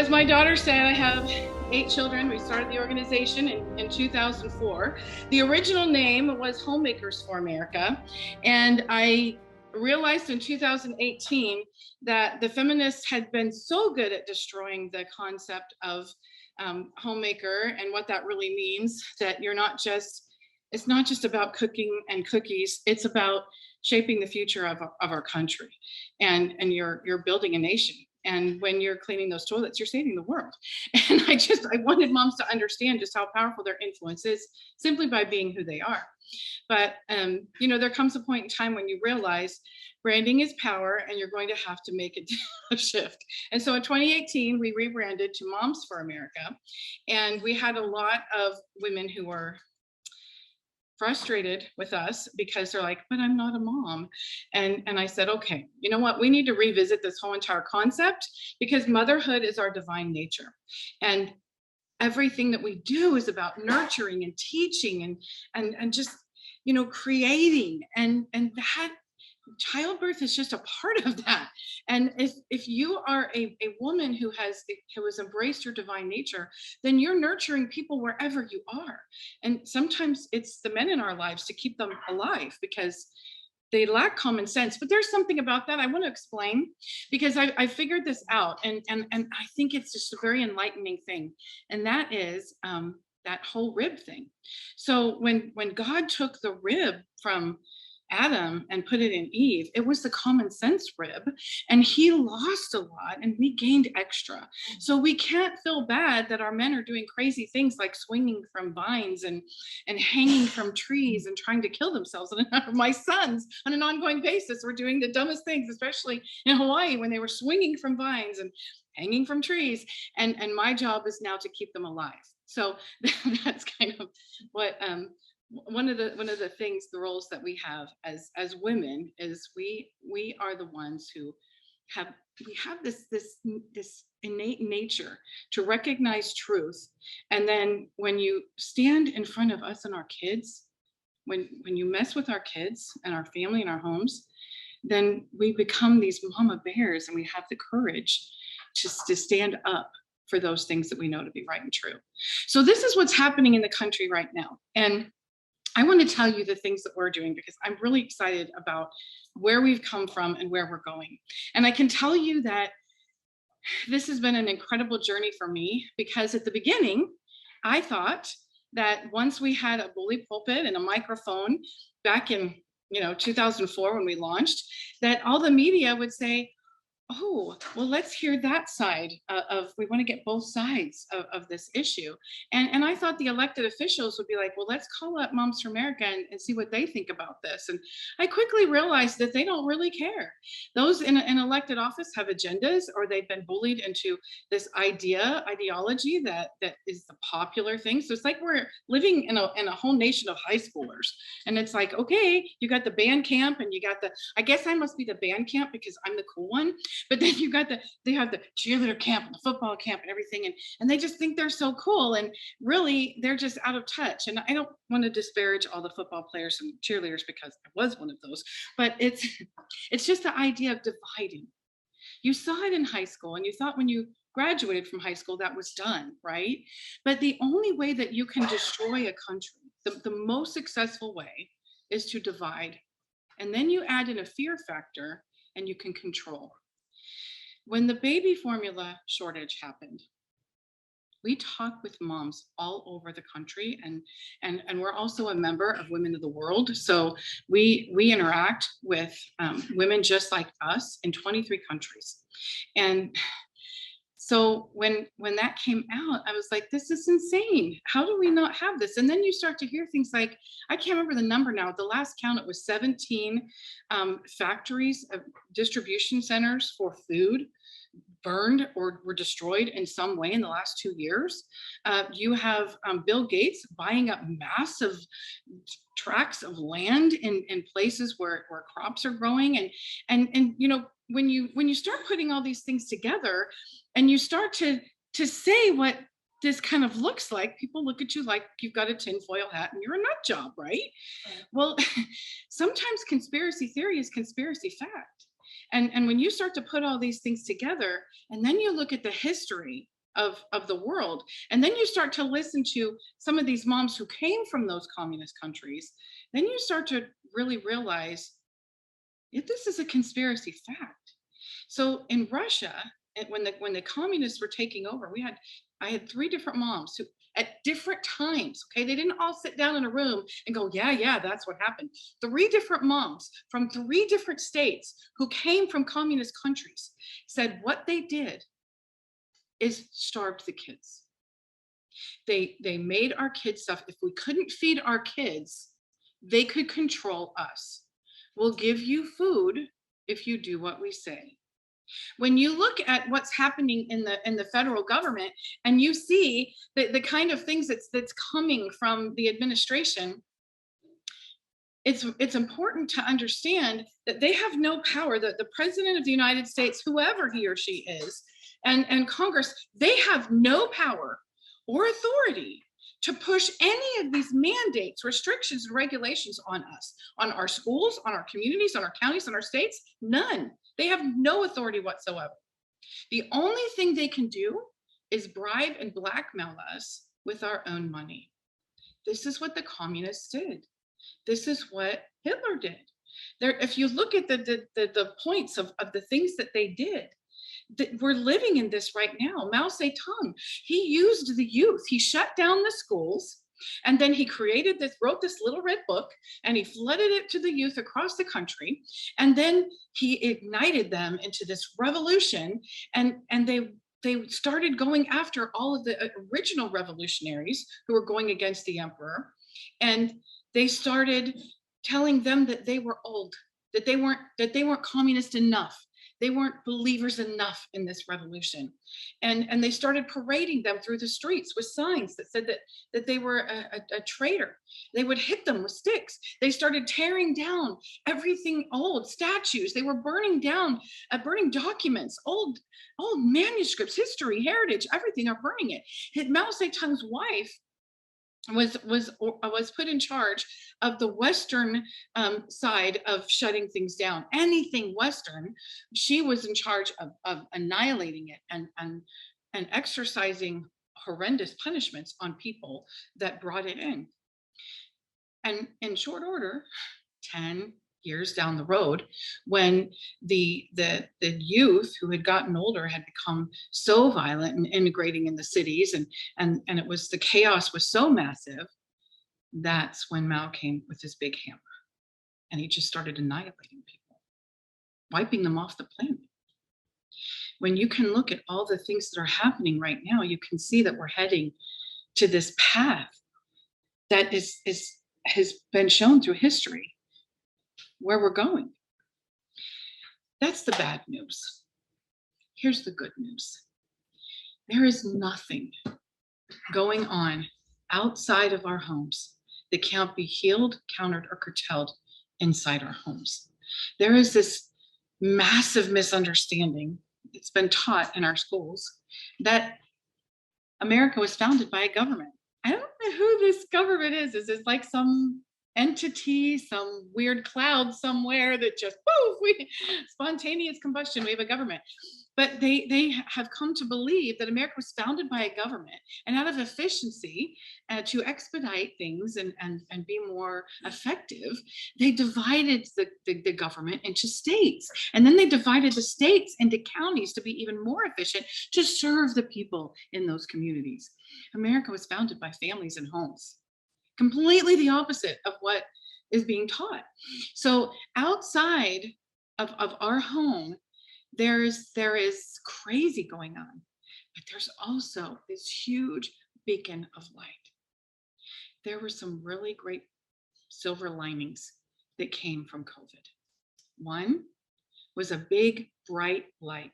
as my daughter said, I have 8 children. We started the organization in 2004. The original name was Homemakers for America. And I realized in 2018 that the feminists had been so good at destroying the concept of homemaker and what that really means, that it's not just about cooking and cookies, it's about shaping the future of our country. And you're building a nation. And when you're cleaning those toilets, you're saving the world. And I wanted moms to understand just how powerful their influence is simply by being who they are. But, there comes a point in time when you realize branding is power and you're going to have to make a shift. And so in 2018, we rebranded to Moms for America. And we had a lot of women who were frustrated with us because they're like, but I'm not a mom. And I said, okay, you know what? We need to revisit this whole entire concept, because motherhood is our divine nature. And everything that we do is about nurturing and teaching and just, creating. And that childbirth is just a part of that. And if you are a woman who has embraced your divine nature, then you're nurturing people wherever you are. And sometimes it's the men in our lives to keep them alive because they lack common sense. But there's something about that I want to explain, because I figured this out, and I think it's just a very enlightening thing. And that is that whole rib thing. So when God took the rib from Adam and put it in Eve, it was the common sense rib, and he lost a lot and we gained extra. So we can't feel bad that our men are doing crazy things like swinging from vines and hanging from trees and trying to kill themselves. And my sons on an ongoing basis were doing the dumbest things, especially in Hawaii, when they were swinging from vines and hanging from trees. And my job is now to keep them alive. So that's kind of what one of the things, the roles that we have as women, is we are the ones who have this innate nature to recognize truth. And then when you stand in front of us and our kids, when you mess with our kids and our family and our homes, then we become these mama bears, and we have the courage to stand up for those things that we know to be right and true. So this is what's happening in the country right now. And I want to tell you the things that we're doing, because I'm really excited about where we've come from and where we're going. And I can tell you that this has been an incredible journey for me, because at the beginning, I thought that once we had a bully pulpit and a microphone back in 2004 when we launched, that all the media would say, oh, well, let's hear that side of we want to get both sides of this issue. And I thought the elected officials would be like, well, let's call up Moms for America and see what they think about this. And I quickly realized that they don't really care. Those in elected office have agendas, or they've been bullied into this ideology that is the popular thing. So it's like we're living in a whole nation of high schoolers. And it's like, okay, you got the band camp, and you got I guess I must be the band camp because I'm the cool one. But then they have the cheerleader camp and the football camp and everything. And they just think they're so cool. And really, they're just out of touch. And I don't want to disparage all the football players and cheerleaders, because I was one of those. But it's just the idea of dividing. You saw it in high school, and you thought when you graduated from high school that was done, right? But the only way that you can destroy a country, the most successful way, is to divide. And then you add in a fear factor, and you can control. When the baby formula shortage happened, we talked with moms all over the country, and we're also a member of Women of the World. So we interact with women just like us in 23 countries. And so when that came out, I was like, this is insane. How do we not have this? And then you start to hear things like, I can't remember the number now. At the last count, it was 17 factories of distribution centers for food burned or were destroyed in some way in the last 2 years. You have Bill Gates buying up massive tracts of land in places where crops are growing. And when you start putting all these things together, and you start to say what this kind of looks like, people look at you like you've got a tinfoil hat and you're a nut job, right? Well, sometimes conspiracy theory is conspiracy fact. And when you start to put all these things together, and then you look at the history of the world. And then you start to listen to some of these moms who came from those communist countries. Then you start to really realize if this is a conspiracy fact. So in Russia, when the communists were taking over, I had three different moms who at different times, okay, they didn't all sit down in a room and go, yeah, that's what happened. Three different moms from three different states who came from communist countries said what they did is starved the kids. They made our kids stuff. If we couldn't feed our kids, they could control us. We'll give you food if you do what we say. When you look at what's happening in the federal government and you see the kind of things that's coming from the administration, it's important to understand that they have no power. That the president of the United States, whoever he or she is, and Congress, they have no power or authority to push any of these mandates, restrictions, and regulations on us, on our schools, on our communities, on our counties, on our states. None. They have no authority whatsoever. The only thing they can do is bribe and blackmail us with our own money. This is what the communists did. This is what Hitler did. If you look at the points of the things that they did, we're living in this right now. Mao Zedong, he used the youth. He shut down the schools, and then he wrote this little red book, and he flooded it to the youth across the country. And then he ignited them into this revolution, and they started going after all of the original revolutionaries who were going against the emperor. And they started telling them that they were old, that they weren't communist enough. They weren't believers enough in this revolution. And they started parading them through the streets with signs that said that they were a traitor. They would hit them with sticks. They started tearing down everything old, statues. They were burning down, burning documents, old manuscripts, history, heritage, everything, are burning it. Mao Zedong's wife was put in charge of the Western side of shutting things down. Anything Western, she was in charge of annihilating it and exercising horrendous punishments on people that brought it in. And in short order, 10 years down the road, when the youth who had gotten older had become so violent and integrating in the cities, and the chaos was so massive, that's when Mao came with his big hammer, and he just started annihilating people, wiping them off the planet. When you can look at all the things that are happening right now, you can see that we're heading to this path that has been shown through history where we're going. That's the bad news. Here's the good news. There is nothing going on outside of our homes that can't be healed, countered, or curtailed inside our homes. There is this massive misunderstanding that's been taught in our schools that America was founded by a government. I don't know who this government is. Is it like some entity, some weird cloud somewhere that just poof, spontaneous combustion, we have a government. But they have come to believe that America was founded by a government, and out of efficiency, to expedite things and be more effective, they divided the government into states, and then they divided the states into counties to be even more efficient to serve the people in those communities. America was founded by families and homes. Completely the opposite of what is being taught. So outside of our home, there is crazy going on, but there's also this huge beacon of light. There were some really great silver linings that came from COVID. One was a big, bright light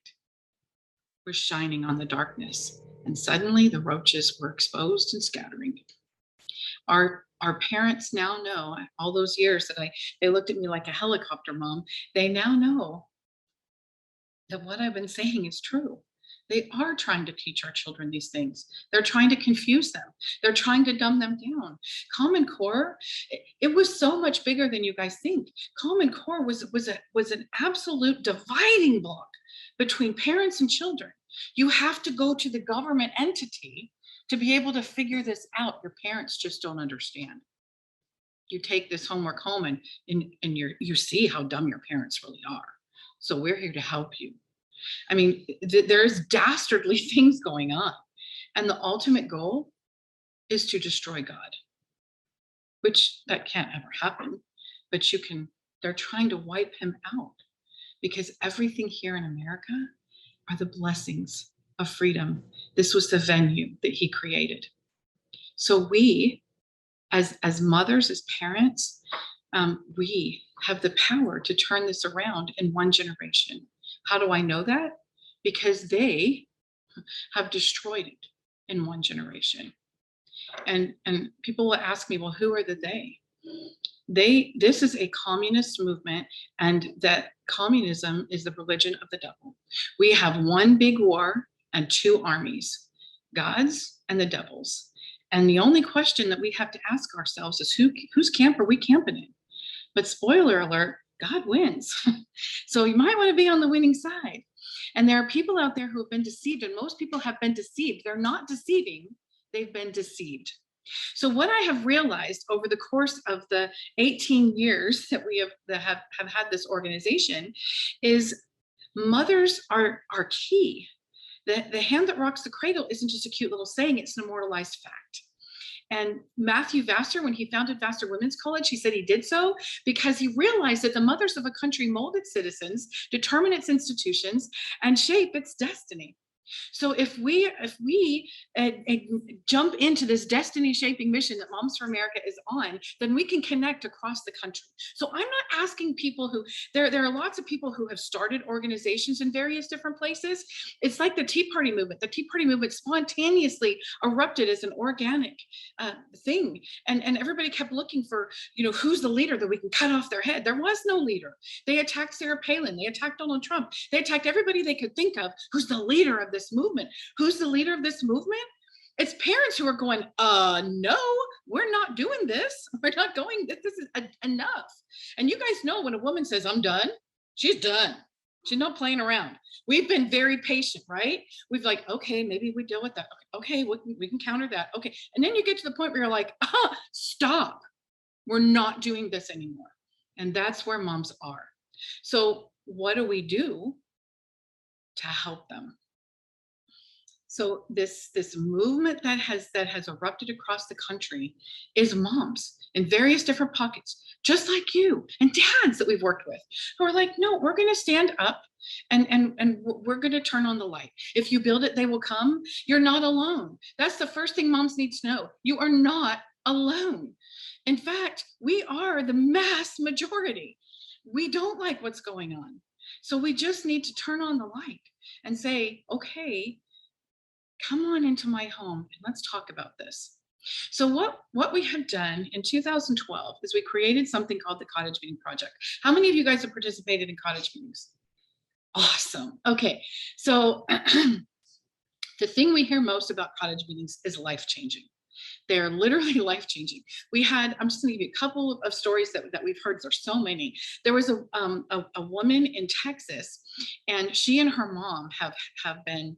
was shining on the darkness, and suddenly the roaches were exposed and scattering. Our parents now know, all those years that they looked at me like a helicopter mom, they now know that what I've been saying is true. They are trying to teach our children these things. They're trying to confuse them. They're trying to dumb them down. Common Core, it was so much bigger than you guys think. Common Core was an absolute dividing block between parents and children. You have to go to the government entity to be able to figure this out. Your parents just don't understand. You take this homework home and you see how dumb your parents really are. So we're here to help you. I mean, there's dastardly things going on. And the ultimate goal is to destroy God, which that can't ever happen. But they're trying to wipe him out, because everything here in America are the blessings of freedom. This was the venue that he created. So we, as mothers, as parents, we have the power to turn this around in one generation. How do I know that? Because they have destroyed it in one generation. And people will ask me, well, who are the they? This is a communist movement, and that communism is the religion of the devil. We have one big war and two armies, God's and the devil's. And the only question that we have to ask ourselves is whose camp are we camping in? But spoiler alert, God wins. So you might want to be on the winning side. And there are people out there who have been deceived, and most people have been deceived. They're not deceiving, they've been deceived. So what I have realized over the course of the 18 years that we have had this organization is mothers are key. The hand that rocks the cradle isn't just a cute little saying, it's an immortalized fact. And Matthew Vassar, when he founded Vassar Women's College, he said he did so because he realized that the mothers of a country mold its citizens, determine its institutions, and shape its destiny. So if we jump into this destiny shaping mission that Moms for America is on, then we can connect across the country. So I'm not asking people who, there are lots of people who have started organizations in various different places. It's like the Tea Party movement. The Tea Party movement spontaneously erupted as an organic thing. And everybody kept looking for, who's the leader that we can cut off their head. There was no leader. They attacked Sarah Palin. They attacked Donald Trump. They attacked everybody they could think of who's the leader of this movement. Who's the leader of this movement? It's parents who are going, no, we're not doing this. We're not going, this is enough. And you guys know when a woman says, I'm done, she's done. She's not playing around. We've been very patient, right? We've like, okay, maybe we deal with that. Okay, we can counter that. Okay. And then you get to the point where you're like, stop. We're not doing this anymore. And that's where moms are. So what do we do to help them? So this movement that has erupted across the country is moms in various different pockets, just like you, and dads that we've worked with, who are like, no, we're going to stand up and we're going to turn on the light. If you build it, they will come. You're not alone. That's the first thing moms need to know. You are not alone. In fact, we are the mass majority. We don't like what's going on. So we just need to turn on the light and say, okay, come on into my home and let's talk about this. So what we have done in 2012 is we created something called the Cottage Meeting Project. How many of you guys have participated in cottage meetings? Awesome. Okay. So the thing we hear most about cottage meetings is life-changing. They're literally life-changing. I'm just going to give you a couple of stories that we've heard. There's so many. There was a woman in Texas, and she and her mom have been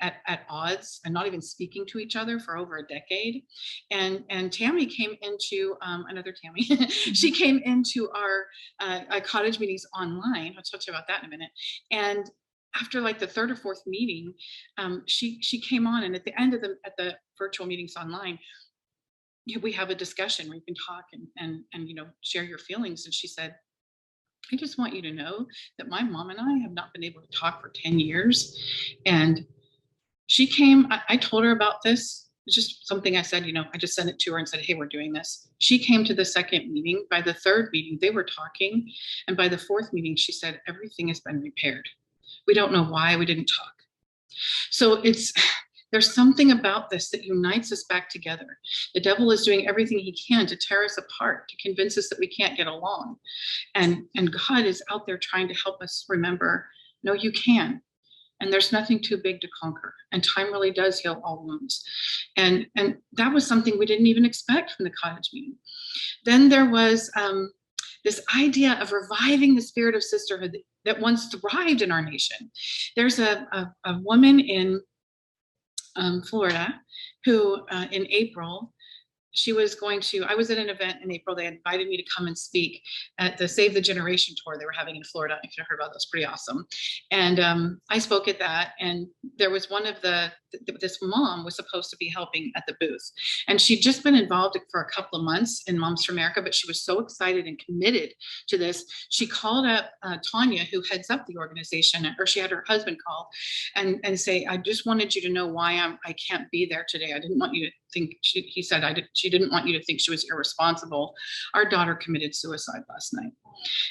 at odds and not even speaking to each other for over a decade. And Tammy came into another Tammy. She came into our cottage meetings online. I'll talk to you about that in a minute. And after like the third or fourth meeting, she came on, and at the end of the virtual meetings online, we have a discussion where you can talk and share your feelings. And she said, I just want you to know that my mom and I have not been able to talk for 10 years. And she came, I told her about this. It's just something I said, I just sent it to her and said, hey, we're doing this. She came to the second meeting. By the third meeting, they were talking. And by the fourth meeting, she said, everything has been repaired. We don't know why we didn't talk. So there's something about this that unites us back together. The devil is doing everything he can to tear us apart, to convince us that we can't get along. And God is out there trying to help us remember, no, you can. And there's nothing too big to conquer. And time really does heal all wounds. And that was something we didn't even expect from the cottage meeting. Then there was this idea of reviving the spirit of sisterhood that once thrived in our nation. There's a woman in Florida who in April, I was at an event in April. They invited me to come and speak at the Save the Generation tour they were having in Florida. If you heard about that, it's pretty awesome. And I spoke at that, and there was this mom was supposed to be helping at the booth. And she'd just been involved for a couple of months in Moms for America, but she was so excited and committed to this. She called up Tanya, who heads up the organization, or she had her husband call and say, I just wanted you to know why I can't be there today. I didn't want you to think, he said, she didn't want you to think she was irresponsible. Our daughter committed suicide last night.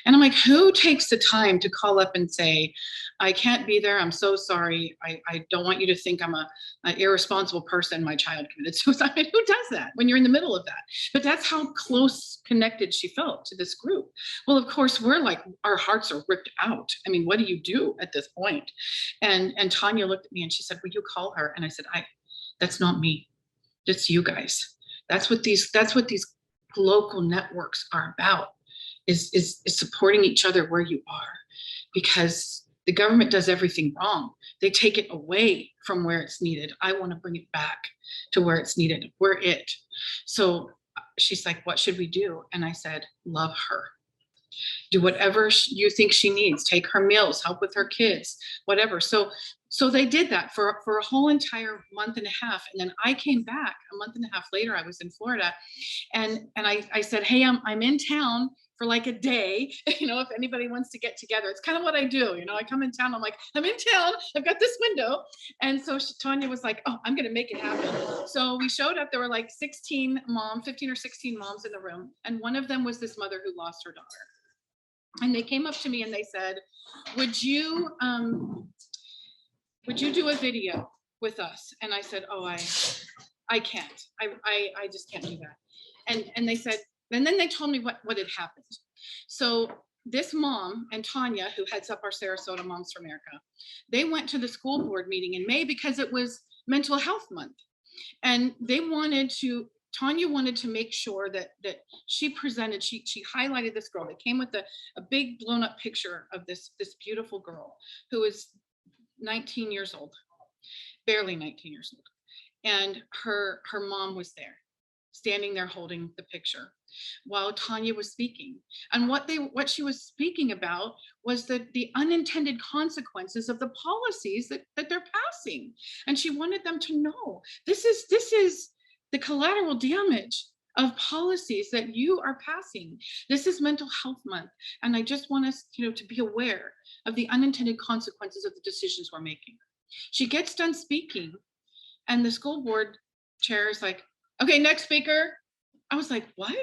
And I'm like, who takes the time to call up and say, I can't be there. I'm so sorry. I don't want you to think I'm an irresponsible person. My child committed suicide. I mean, who does that when you're in the middle of that? But that's how close connected she felt to this group. Well, of course, we're like, our hearts are ripped out. I mean, what do you do at this point? And Tanya looked at me and she said, will you call her? And I said, that's not me. It's you guys. That's what these local networks are about, is supporting each other where you are, because the government does everything wrong. They take it away from where it's needed. I want to bring it back to where it's needed. We're it. So she's like, what should we do? And I said, love her. Do whatever you think she needs. Take her meals, help with her kids, whatever. So they did that for a whole entire month and a half. And then I came back a month and a half later. I was in Florida, and I said, hey, I'm in town for like a day, if anybody wants to get together. It's kind of what I do. I come in town, I'm like, I'm in town, I've got this window. And so Tanya was like, oh, I'm going to make it happen. So we showed up. There were like 15 or 16 moms in the room. And one of them was this mother who lost her daughter. And they came up to me and they said, would you do a video with us? And I said, oh, I can't. I just can't do that. And they said, and then they told me what had happened. So this mom and Tanya, who heads up our Sarasota Moms for America, they went to the school board meeting in May because it was Mental Health Month. And Tanya wanted to make sure that she presented, she highlighted this girl. They came with a big blown up picture of this beautiful girl who is 19 years old, barely 19 years old. And her mom was there, standing there holding the picture while Tanya was speaking. And what she was speaking about was the unintended consequences of the policies that they're passing. And she wanted them to know, this is the collateral damage of policies that you are passing. This is Mental Health Month. And I just want us, to be aware of the unintended consequences of the decisions we're making. She gets done speaking, and the school board chair is like, okay, next speaker. I was like, what?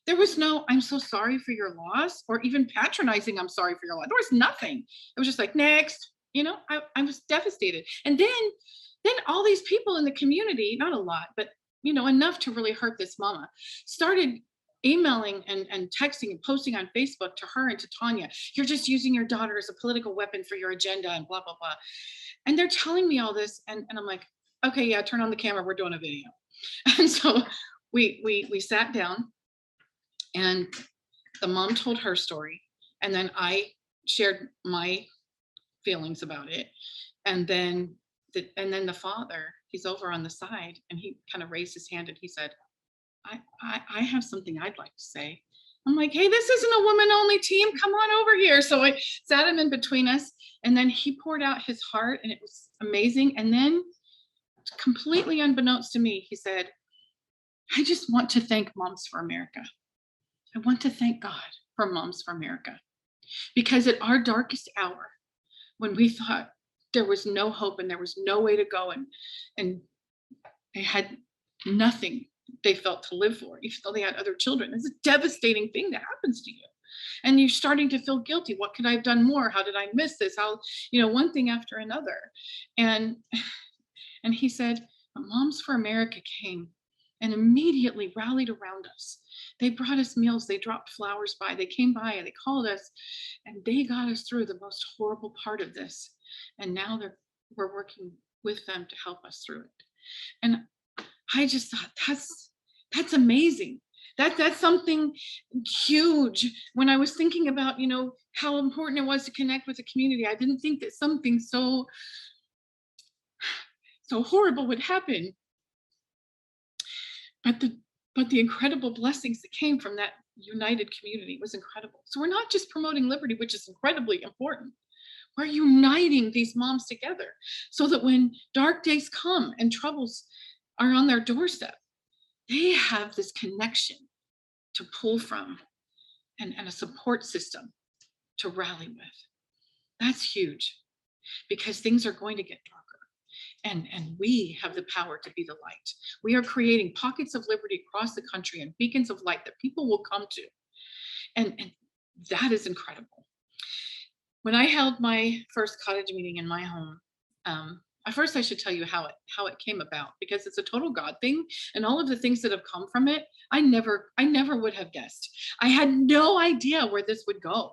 There was no, I'm so sorry for your loss, or even patronizing, I'm sorry for your loss. There was nothing. It was just like, next. I was devastated. And then all these people in the community, not a lot, but enough to really hurt this mama, started emailing and texting and posting on Facebook to her and to Tanya, you're just using your daughter as a political weapon for your agenda and blah, blah, blah. And they're telling me all this. And I'm like, okay, yeah, turn on the camera. We're doing a video. And so we sat down, and the mom told her story. And then I shared my feelings about it. And then the father, he's over on the side, and he kind of raised his hand and he said, I have something I'd like to say. I'm like, hey, this isn't a woman only team. Come on over here. So I sat him in between us, and then he poured out his heart, and it was amazing. And then, completely unbeknownst to me, he said, I just want to thank Moms for America. I want to thank God for Moms for America, because at our darkest hour, when we thought there was no hope and there was no way to go, and they had nothing they felt to live for, even though they had other children. It's a devastating thing that happens to you. And you're starting to feel guilty. What could I have done more? How did I miss this? How, one thing after another. And he said, Moms for America came and immediately rallied around us. They brought us meals. They dropped flowers by. They came by and they called us, and they got us through the most horrible part of this. And now we're working with them to help us through it. And I just thought, that's amazing. That's something huge. When I was thinking about, how important it was to connect with the community, I didn't think that something so horrible would happen. But the incredible blessings that came from that united community was incredible. So we're not just promoting liberty, which is incredibly important. We're uniting these moms together so that when dark days come and troubles are on their doorstep, they have this connection to pull from and a support system to rally with. That's huge, because things are going to get darker. And we have the power to be the light. We are creating pockets of liberty across the country and beacons of light that people will come to. And that is incredible. When I held my first cottage meeting in my home, at first I should tell you how it came about, because it's a total God thing, and all of the things that have come from it, I never would have guessed. I had no idea where this would go.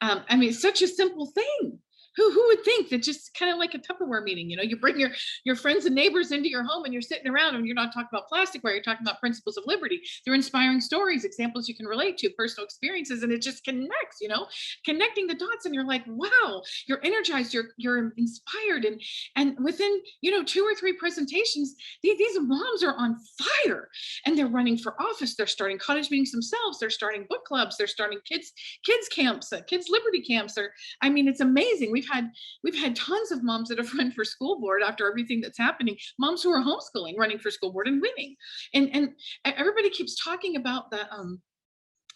It's such a simple thing. Who would think that, just kind of like a Tupperware meeting, you bring your friends and neighbors into your home and you're sitting around and you're not talking about plasticware, you're talking about principles of liberty. They're inspiring stories, examples you can relate to, personal experiences, and it just connects, connecting the dots, and you're like, wow, you're energized, you're inspired. And within, 2 or 3 presentations, these moms are on fire, and they're running for office. They're starting cottage meetings themselves. They're starting book clubs. They're starting kids camps, kids liberty camps. It's amazing. We've had tons of moms that have run for school board after everything that's happening. Moms who are homeschooling, running for school board and winning. And everybody keeps talking about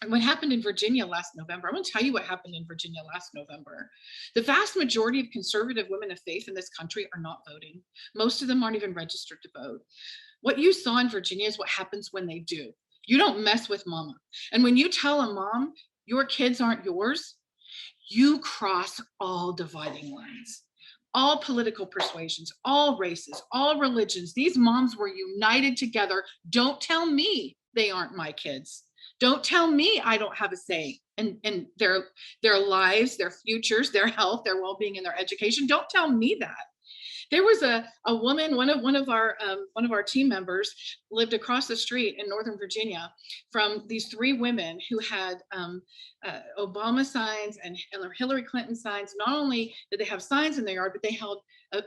what happened in Virginia last November. I'm going to tell you what happened in Virginia last November. The vast majority of conservative women of faith in this country are not voting. Most of them aren't even registered to vote. What you saw in Virginia is what happens when they do. You don't mess with mama. And when you tell a mom your kids aren't yours, you cross all dividing lines, all political persuasions, all races, all religions. These moms were united together. Don't tell me they aren't my kids. Don't tell me I don't have a say in their lives, their futures, their health, their well-being, and their education. Don't tell me that. There was a woman, one of our team members lived across the street in Northern Virginia from these 3 women who had Obama signs and Hillary Clinton signs. Not only did they have signs in their yard, but they held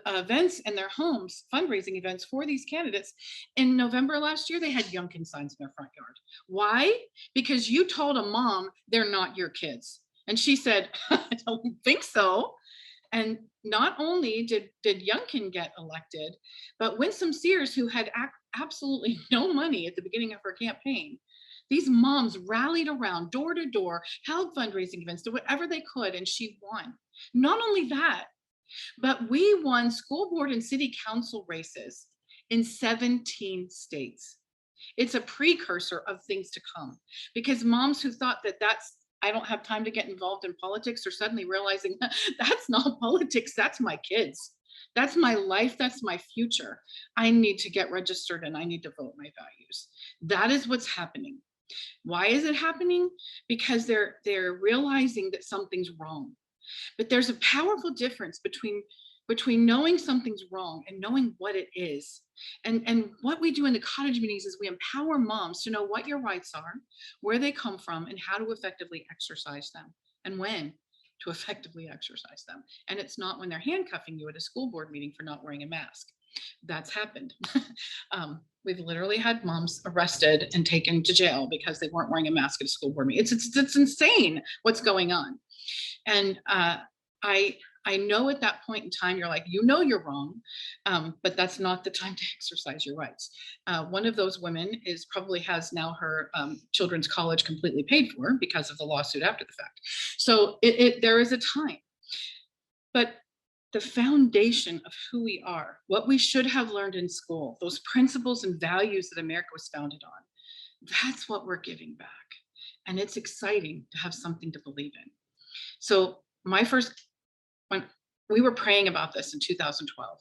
events in their homes, fundraising events for these candidates. In November last year, they had Youngkin signs in their front yard. Why? Because you told a mom they're not your kids. And she said, I don't think so. And not only did Youngkin get elected, but Winsome Sears, who had absolutely no money at the beginning of her campaign, these moms rallied around door to door, held fundraising events, did whatever they could, and she won. Not only that, but we won school board and city council races in 17 states. It's a precursor of things to come, because moms who thought I don't have time to get involved in politics are suddenly realizing that's not politics, that's my kids. That's my life, that's my future. I need to get registered and I need to vote my values. That is what's happening. Why is it happening? Because they're realizing that something's wrong. But there's a powerful difference between knowing something's wrong and knowing what it is. And what we do in the cottage meetings is we empower moms to know what your rights are, where they come from, and how to effectively exercise them, and when to effectively exercise them. And it's not when they're handcuffing you at a school board meeting for not wearing a mask. That's happened. We've literally had moms arrested and taken to jail because they weren't wearing a mask at a school board meeting. It's insane what's going on. And I know at that point in time, you're like, you're wrong, but that's not the time to exercise your rights. One of those women probably has now her children's college completely paid for because of the lawsuit after the fact. So there is a time, but the foundation of who we are, what we should have learned in school, those principles and values that America was founded on, that's what we're giving back. And it's exciting to have something to believe in. So when we were praying about this in 2012,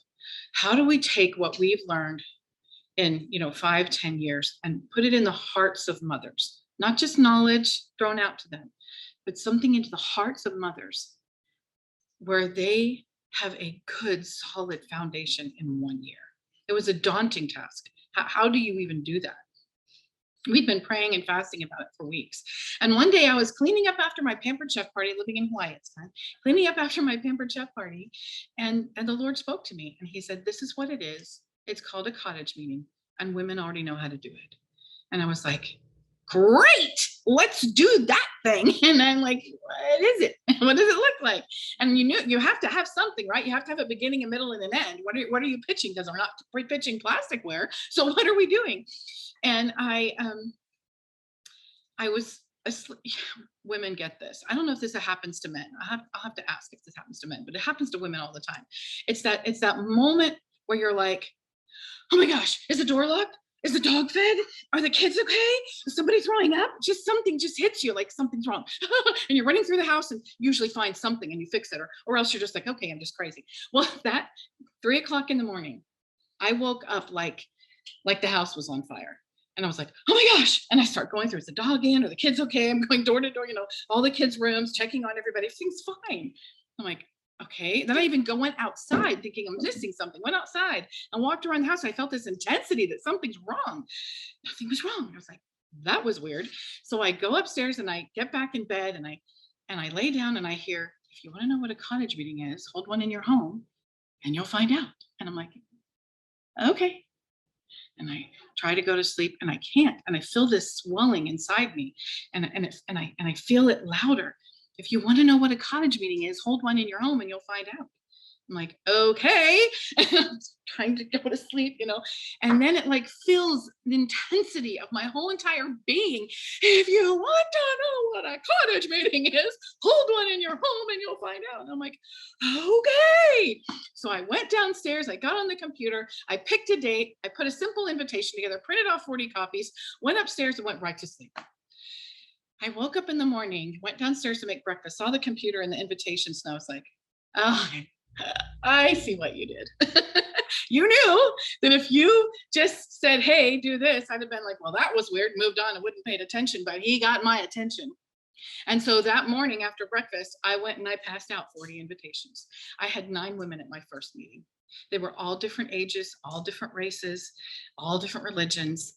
how do we take what we've learned in 5-10 years and put it in the hearts of mothers, not just knowledge thrown out to them, but something into the hearts of mothers where they have a good solid foundation in 1 year. It was a daunting task. How do you even do that? We'd been praying and fasting about it for weeks. And one day I was cleaning up after my Pampered Chef party, living in Hawaii at the time, cleaning up after my Pampered Chef party. And the Lord spoke to me and he said, this is what it is. It's called a cottage meeting and women already know how to do it. And I was like, great, let's do that thing. And I'm like, what is it? What does it look like? And you have to have something, right? You have to have a beginning, a middle, and an end. What are you pitching? Because we're not pitching plasticware. So what are we doing? And I was asleep. Women get this. I don't know if this happens to men. I'll have to ask if this happens to men, but it happens to women all the time. It's that moment where you're like, oh my gosh, is the door locked? Is the dog fed? Are the kids okay? Is somebody throwing up? Just something just hits you like something's wrong. And you're running through the house and usually find something and you fix it, or else you're just like, okay, I'm just crazy. Well, that 3 o'clock in the morning, I woke up like the house was on fire. And I was like, oh my gosh. And I start going through, is the dog in? Are the kids okay? I'm going door to door, all the kids' rooms, checking on everybody. Everything's fine. I'm like, okay. Then I even went outside thinking I'm missing something. Went outside and walked around the house. I felt this intensity that something's wrong. Nothing was wrong. I was like, that was weird. So I go upstairs and I get back in bed and I lay down and I hear, if you want to know what a cottage meeting is, hold one in your home and you'll find out. And I'm like, okay. And I try to go to sleep and I can't. And I feel this swelling inside me and I feel it louder. If you want to know what a cottage meeting is, hold one in your home and you'll find out. I'm like, okay. And I'm trying to go to sleep, and then it like fills the intensity of my whole entire being. If you want to know what a cottage meeting is, hold one in your home and you'll find out. And I'm like, okay. So I went downstairs, I got on the computer, I picked a date, I put a simple invitation together, printed off 40 copies, went upstairs and went right to sleep. I woke up in the morning, went downstairs to make breakfast, saw the computer and the invitations, and I was like, oh, I see what you did. You knew that if you just said, hey, do this, I'd have been like, well, that was weird, moved on, and wouldn't paid attention, but he got my attention. And so that morning after breakfast, I went and I passed out 40 invitations. I had 9 women at my first meeting. They were all different ages, all different races, all different religions.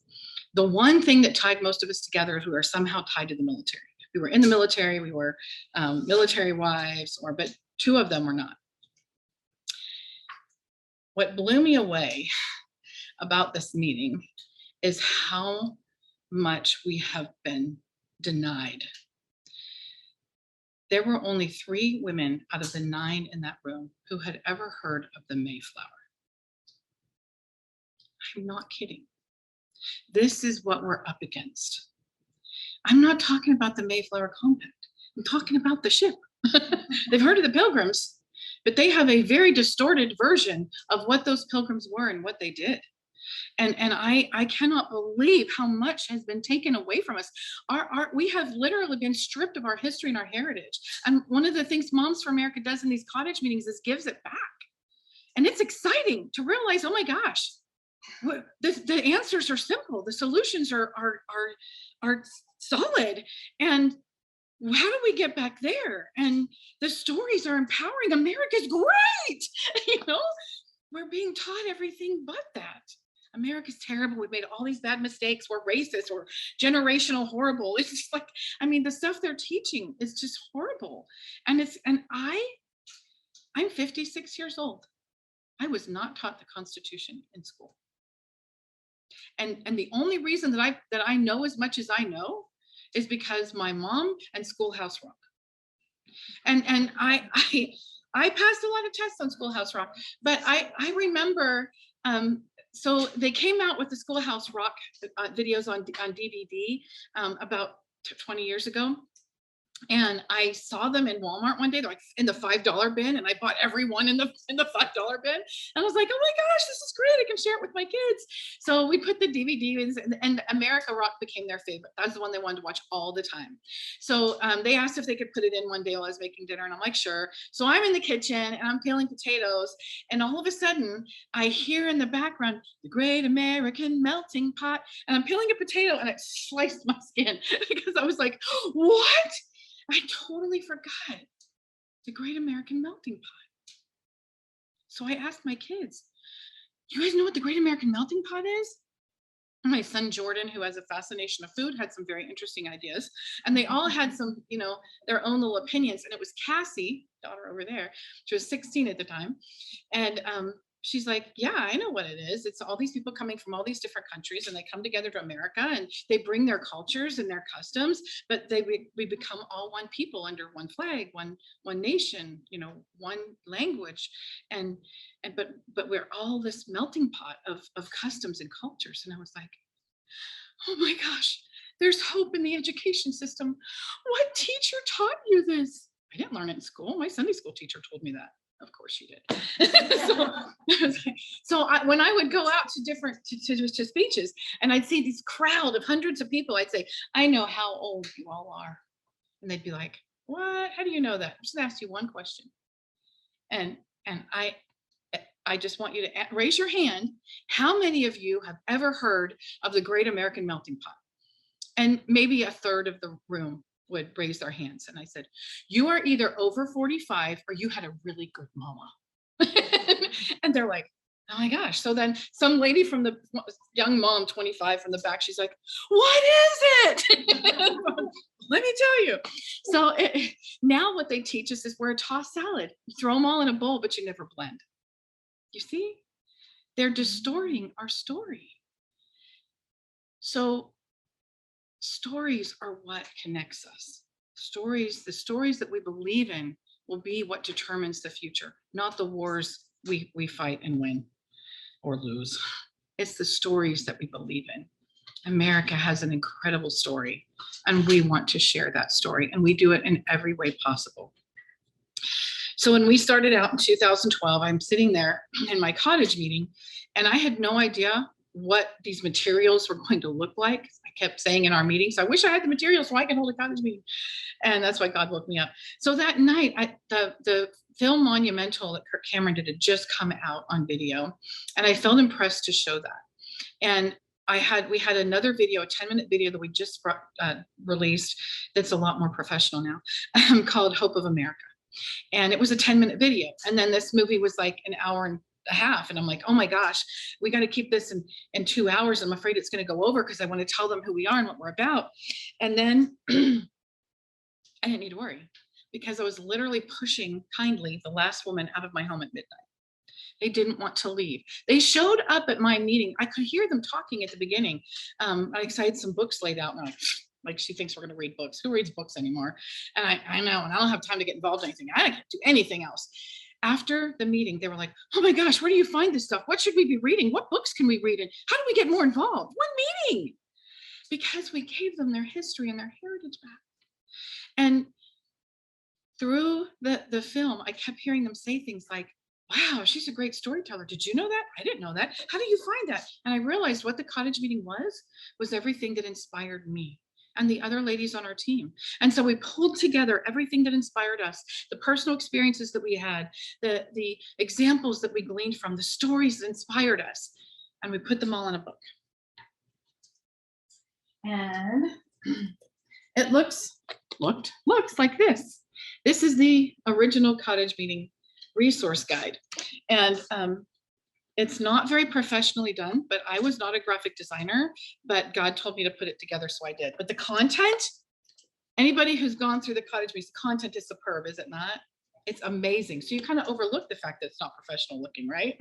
The one thing that tied most of us together is we were somehow tied to the military. We were in the military, we were military wives, but 2 of them were not. What blew me away about this meeting is how much we have been denied. There were only 3 women out of the 9 in that room who had ever heard of the Mayflower. I'm not kidding. This is what we're up against. I'm not talking about the Mayflower Compact. I'm talking about the ship. They've heard of the Pilgrims, but they have a very distorted version of what those Pilgrims were and what they did. And I cannot believe how much has been taken away from us. We have literally been stripped of our history and our heritage. And one of the things Moms for America does in these cottage meetings is gives it back. And it's exciting to realize, oh my gosh, the answers are simple. The solutions are solid. And how do we get back there? And the stories are empowering. America's great. We're being taught everything but that. America's terrible. We've made all these bad mistakes. We're racist. We're generational horrible. It's just like, the stuff they're teaching is just horrible. And I'm 56 years old. I was not taught the Constitution in school. And the only reason that I know as much as I know is because my mom and Schoolhouse Rock. And I passed a lot of tests on Schoolhouse Rock, but I remember, so they came out with the Schoolhouse Rock videos on DVD about 20 years ago. And I saw them in Walmart one day. They're like in the $5 bin, and I bought every one in the $5 bin. And I was like, oh my gosh, this is great! I can share it with my kids. So we put the DVDs, and America Rock became their favorite. That's the one they wanted to watch all the time. So they asked if they could put it in one day while I was making dinner, and I'm like, sure. So I'm in the kitchen and I'm peeling potatoes, and all of a sudden I hear in the background the Great American Melting Pot, and I'm peeling a potato, and it sliced my skin because I was like, what? I totally forgot the Great American Melting Pot. So I asked my kids, you guys know what the Great American Melting Pot is? My son Jordan, who has a fascination of food, had some very interesting ideas, and they all had some, their own little opinions. And it was Cassie, daughter over there, she was 16 at the time, and she's like, "Yeah, I know what it is. It's all these people coming from all these different countries, and they come together to America, and they bring their cultures and their customs, but we become all one people under one flag, one nation, one language, and but we're all this melting pot of customs and cultures." And I was like, "Oh my gosh, there's hope in the education system. What teacher taught you this?" I didn't learn it in school. My Sunday school teacher told me that. Of course she did. When I would go out to different to speeches, and I'd see these crowd of hundreds of people, I'd say, "I know how old you all are." And they'd be like, "What? How do you know that?" I'm just gonna ask you one question. And I just want you to raise your hand. How many of you have ever heard of the Great American Melting Pot? And maybe a third of the room would raise their hands. And I said, "You are either over 45 or you had a really good mama." And they're like, "Oh my gosh." So then some lady from the young mom, 25 from the back, she's like, "What is it?" Let me tell you. So now what they teach us is we're a tossed salad. You throw them all in a bowl, but you never blend. You see, they're distorting our story. So stories are what connects us. The stories that we believe in will be what determines the future, not the wars we fight and win or lose. It's the stories that we believe in. America has an incredible story, and we want to share that story, and we do it in every way possible. So when we started out in 2012, I'm sitting there in my cottage meeting, and I had no idea what these materials were going to look like. I kept saying in our meetings, "I wish I had the materials so I can hold a cottage meeting." And that's why God woke me up. So that night, the film Monumental that Kirk Cameron did had just come out on video, and I felt impressed to show that. And we had another video, a 10-minute video that we just released that's a lot more professional now, called Hope of America. And it was a 10-minute video. And then this movie was like an hour and a half. And I'm like, "Oh my gosh, we got to keep this in 2 hours. I'm afraid it's going to go over because I want to tell them who we are and what we're about." And then I didn't need to worry, because I was literally pushing kindly the last woman out of my home at midnight. They didn't want to leave. They showed up at my meeting. I could hear them talking at the beginning. I had some books laid out, and I'm like, she thinks we're going to read books. Who reads books anymore? And I know, and I don't have time to get involved in anything. I can't do anything else. After the meeting, they were like, "Oh my gosh, where do you find this stuff? What should we be reading? What books can we read? And how do we get more involved?" One meeting, because we gave them their history and their heritage back. And through the film, I kept hearing them say things like, "Wow, she's a great storyteller. Did you know that? I didn't know that. How do you find that?" And I realized what the cottage meeting was everything that inspired me and the other ladies on our team. And so we pulled together everything that inspired us, the personal experiences that we had, the examples that we gleaned from, the stories that inspired us, and we put them all in a book. And it looks like this. This is the original cottage meeting resource guide. And it's not very professionally done, but I was not a graphic designer, but God told me to put it together, so I did. But the content, anybody who's gone through the cottage meetings, the content is superb, is it not? It's amazing. So you kind of overlook the fact that it's not professional looking, right?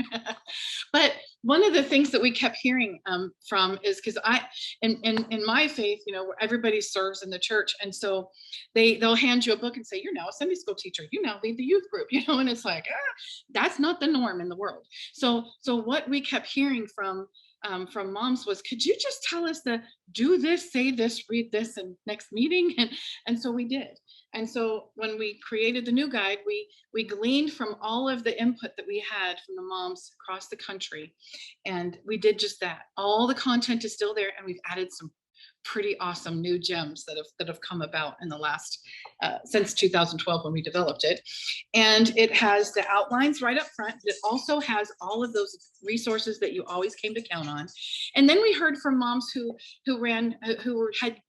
But one of the things that we kept hearing from is, because in my faith, everybody serves in the church, and so they'll hand you a book and say, "You're now a Sunday school teacher. You now lead the youth group," and it's like, that's not the norm in the world. So what we kept hearing from moms was, "Could you just tell us do this, say this, read this, and next meeting?" And so we did. And so when we created the new guide, we gleaned from all of the input that we had from the moms across the country, and we did just that. All the content is still there, and we've added some pretty awesome new gems that have come about in the last since 2012 when we developed it. And it has the outlines right up front. It also has all of those resources that you always came to count on. And then we heard from moms who had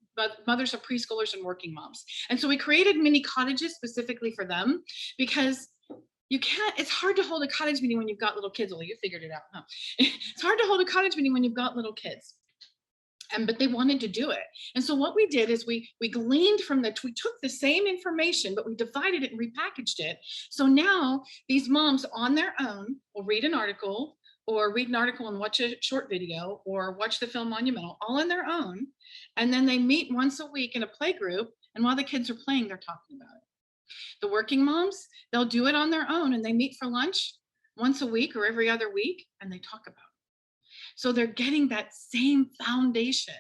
mothers of preschoolers and working moms. And so we created mini cottages specifically for them, because it's hard to hold a cottage meeting when you've got little kids. Well, you figured it out, huh? It's hard to hold a cottage meeting when you've got little kids. But they wanted to do it. And so what we did is we gleaned from we took the same information, but we divided it and repackaged it. So now these moms on their own will read an article, or read an article and watch a short video, or watch the film Monumental, all on their own. And then they meet once a week in a play group. And while the kids are playing, they're talking about it. The working moms, they'll do it on their own, and they meet for lunch once a week or every other week, and they talk about it. So they're getting that same foundation.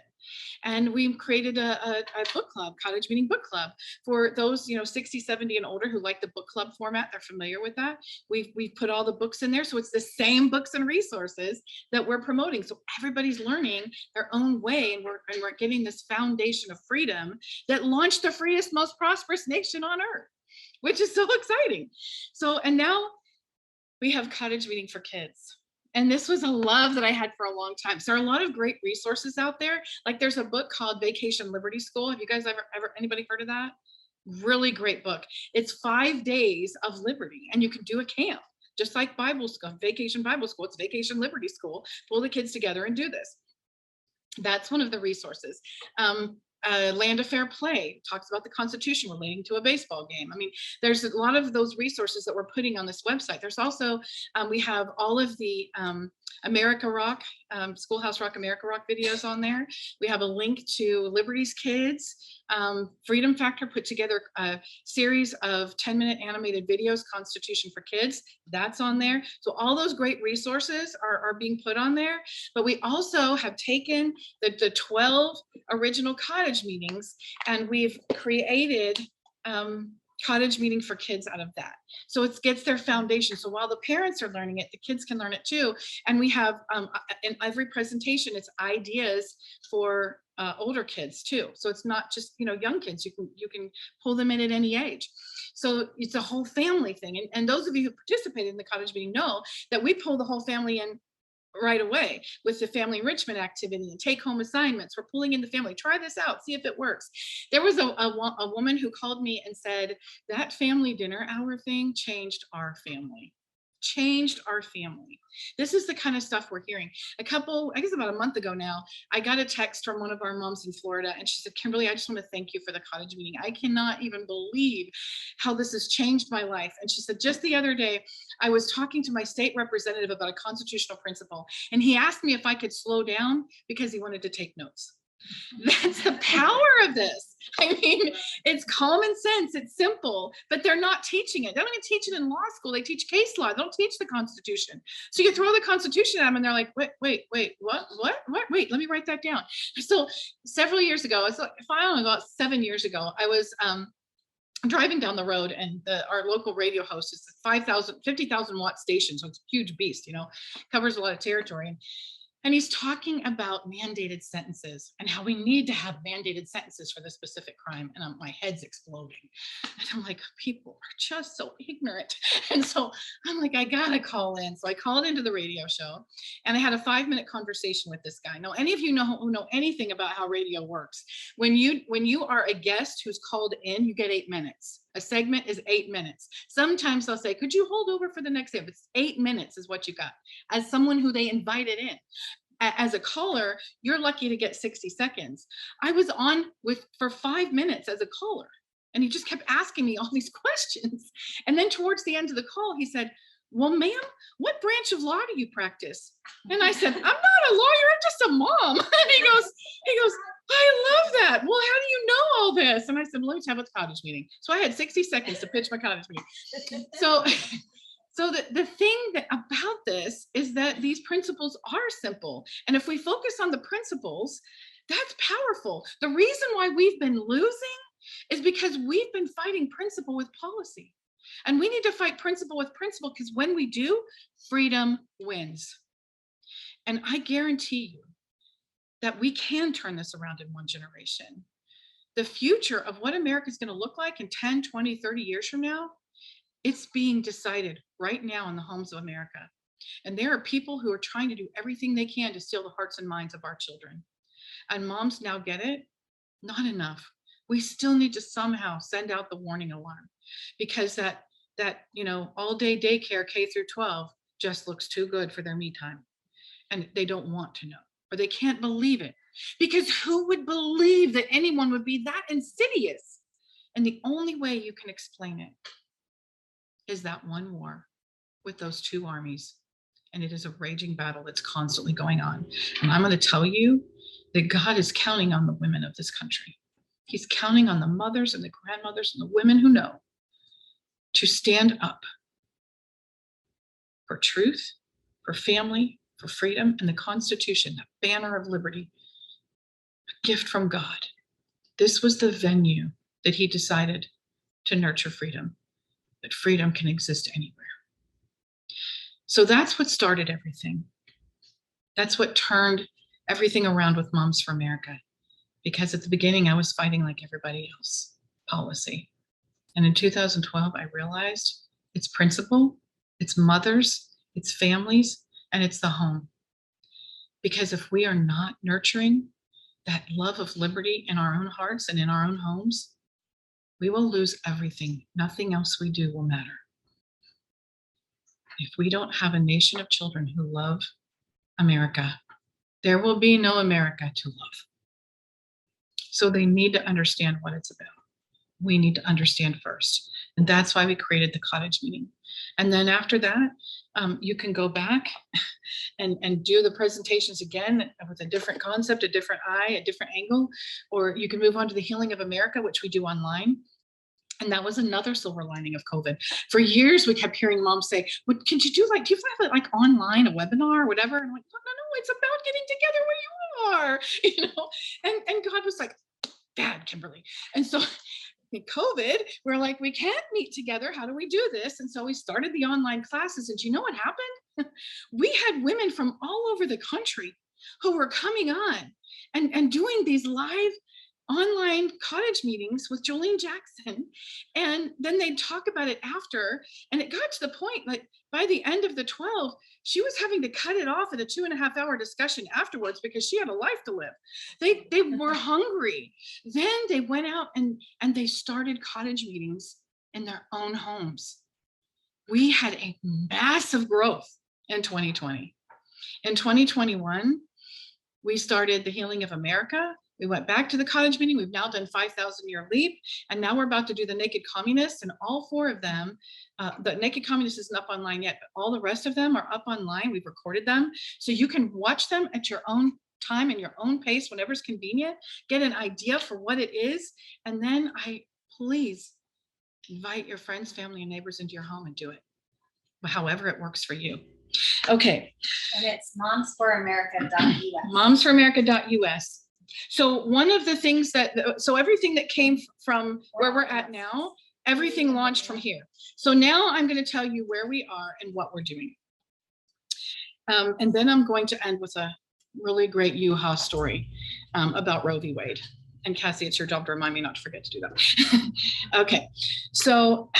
And we've created a book club, cottage meeting book club, for those 60, 70 and older who like the book club format. They're familiar with that. We've put all the books in there, so it's the same books and resources that we're promoting. So everybody's learning their own way, and we're getting this foundation of freedom that launched the freest, most prosperous nation on earth, which is so exciting. So, and now we have cottage meeting for kids. And this was a love that I had for a long time. So there are a lot of great resources out there. Like there's a book called Vacation Liberty School. Have you guys ever anybody heard of that? Really great book. It's 5 days of liberty, and you can do a camp, just like Bible school, Vacation Bible School. It's Vacation Liberty School. Pull the kids together and do this. That's one of the resources. Land of Fair Play talks about the Constitution relating to a baseball game. I mean, there's a lot of those resources that we're putting on this website. There's also, we have all of the America Rock, Schoolhouse Rock, America Rock videos on there. We have a link to Liberty's Kids. Freedom Factor put together a series of 10-minute animated videos, Constitution for Kids. That's on there. So all those great resources are being put on there. But we also have taken the 12 original cottage meetings, and we've created cottage meeting for kids out of that. So it gets their foundation. So while the parents are learning it, the kids can learn it too. And we have in every presentation, it's ideas for older kids too. So it's not just young kids. You can pull them in at any age. So it's a whole family thing. And those of you who participated in the cottage meeting know that we pull the whole family in right away with the family enrichment activity and take home assignments. We're pulling in the family. Try this out, see if it works. There was a woman who called me and said that family dinner hour thing changed our family. Changed our family. This is the kind of stuff we're hearing. I guess about a month ago now, I got a text from one of our moms in Florida, and she said, Kimberly, I just want to thank you for the cottage meeting. I cannot even believe how this has changed my life. And she said, just the other day, I was talking to my state representative about a constitutional principle, and he asked me if I could slow down because he wanted to take notes. That's the power of this. I mean, it's common sense, it's simple, but they're not teaching it. They don't even teach it in law school. They teach case law. They don't teach the Constitution. So you throw the Constitution at them and they're like, wait, what? Wait, let me write that down. So several years ago, it's like, I don't know, about 7 years ago, I was driving down the road, and our local radio host is a 50,000 watt station. So it's a huge beast, covers a lot of territory. And he's talking about mandated sentences and how we need to have mandated sentences for this specific crime. And my head's exploding. And I'm like, people are just so ignorant. And so I'm like, I gotta call in. So I called into the radio show, and I had a 5-minute conversation with this guy. Now, any of you who know anything about how radio works, when you are a guest who's called in, you get 8 minutes. A segment is 8 minutes. Sometimes they'll say, could you hold over for the next segment? It's 8 minutes is what you got as someone who they invited in. As a caller, you're lucky to get 60 seconds. I was on for 5 minutes as a caller, and he just kept asking me all these questions. And then towards the end of the call, he said, well, ma'am, what branch of law do you practice? And I said, I'm not a lawyer, I'm just a mom. And he goes, I love that. Well, how do you know all this? And I said, well, let me tell you about the cottage meeting. So I had 60 seconds to pitch my cottage meeting. So the thing about this is that these principles are simple. And if we focus on the principles, that's powerful. The reason why we've been losing is because we've been fighting principle with policy. And we need to fight principle with principle, because when we do, freedom wins. And I guarantee you that we can turn this around in one generation. The future of what America is going to look like in 10, 20, 30 years from now, it's being decided right now in the homes of America. And there are people who are trying to do everything they can to steal the hearts and minds of our children. And moms now get it. Not enough. We still need to somehow send out the warning alarm, because that all day daycare K through 12 just looks too good for their me time. And they don't want to know, or they can't believe it. because who would believe that anyone would be that insidious? And the only way you can explain it is that one war with those two armies. And it is a raging battle that's constantly going on. And I'm going to tell you that God is counting on the women of this country. He's counting on the mothers and the grandmothers and the women who know to stand up for truth, for family, for freedom, and the Constitution, that banner of liberty, a gift from God. This was the venue that he decided to nurture freedom, that freedom can exist anywhere. So that's what started everything. That's what turned everything around with Moms for America. Because at the beginning, I was fighting like everybody else, policy. And in 2012, I realized it's principle, it's mothers, it's families, and it's the home. Because if we are not nurturing that love of liberty in our own hearts and in our own homes, we will lose everything. Nothing else we do will matter. If we don't have a nation of children who love America, there will be no America to love. So they need to understand what it's about. We need to understand first. And that's why we created the cottage meeting. And then after that, you can go back and do the presentations again with a different concept, a different eye, a different angle, or you can move on to the Healing of America, which we do online. And that was another silver lining of COVID. For years, we kept hearing moms say, "What can you do? Do you have like online, a webinar or whatever?" And I'm like, no, it's about getting together where you are, And God was like, "Bad, Kimberly." And so in COVID, we're like, we can't meet together. How do we do this? And so we started the online classes. And do you know what happened? We had women from all over the country who were coming on and doing these live online cottage meetings with Jolene Jackson. And then they'd talk about it after. And it got to the point, like by the end of the 12, she was having to cut it off at a 2.5-hour discussion afterwards because she had a life to live. They were hungry. Then they went out and they started cottage meetings in their own homes. We had a massive growth in 2020. In 2021, we started the Healing of America. We went back to the cottage meeting. We've now done 5,000-year leap. And now we're about to do the Naked Communists, and all 4 of them, the Naked Communist isn't up online yet, but all the rest of them are up online. We've recorded them. So you can watch them at your own time and your own pace, whenever's convenient, get an idea for what it is. And then please invite your friends, family, and neighbors into your home and do it, however it works for you. Okay. And it's momsforamerica.us. Momsforamerica.us. So one of the things so everything that came from where we're at now, everything launched from here. So now I'm going to tell you where we are and what we're doing. And then I'm going to end with a really great UHA story about Roe v. Wade. And Cassie, it's your job to remind me not to forget to do that. Okay, so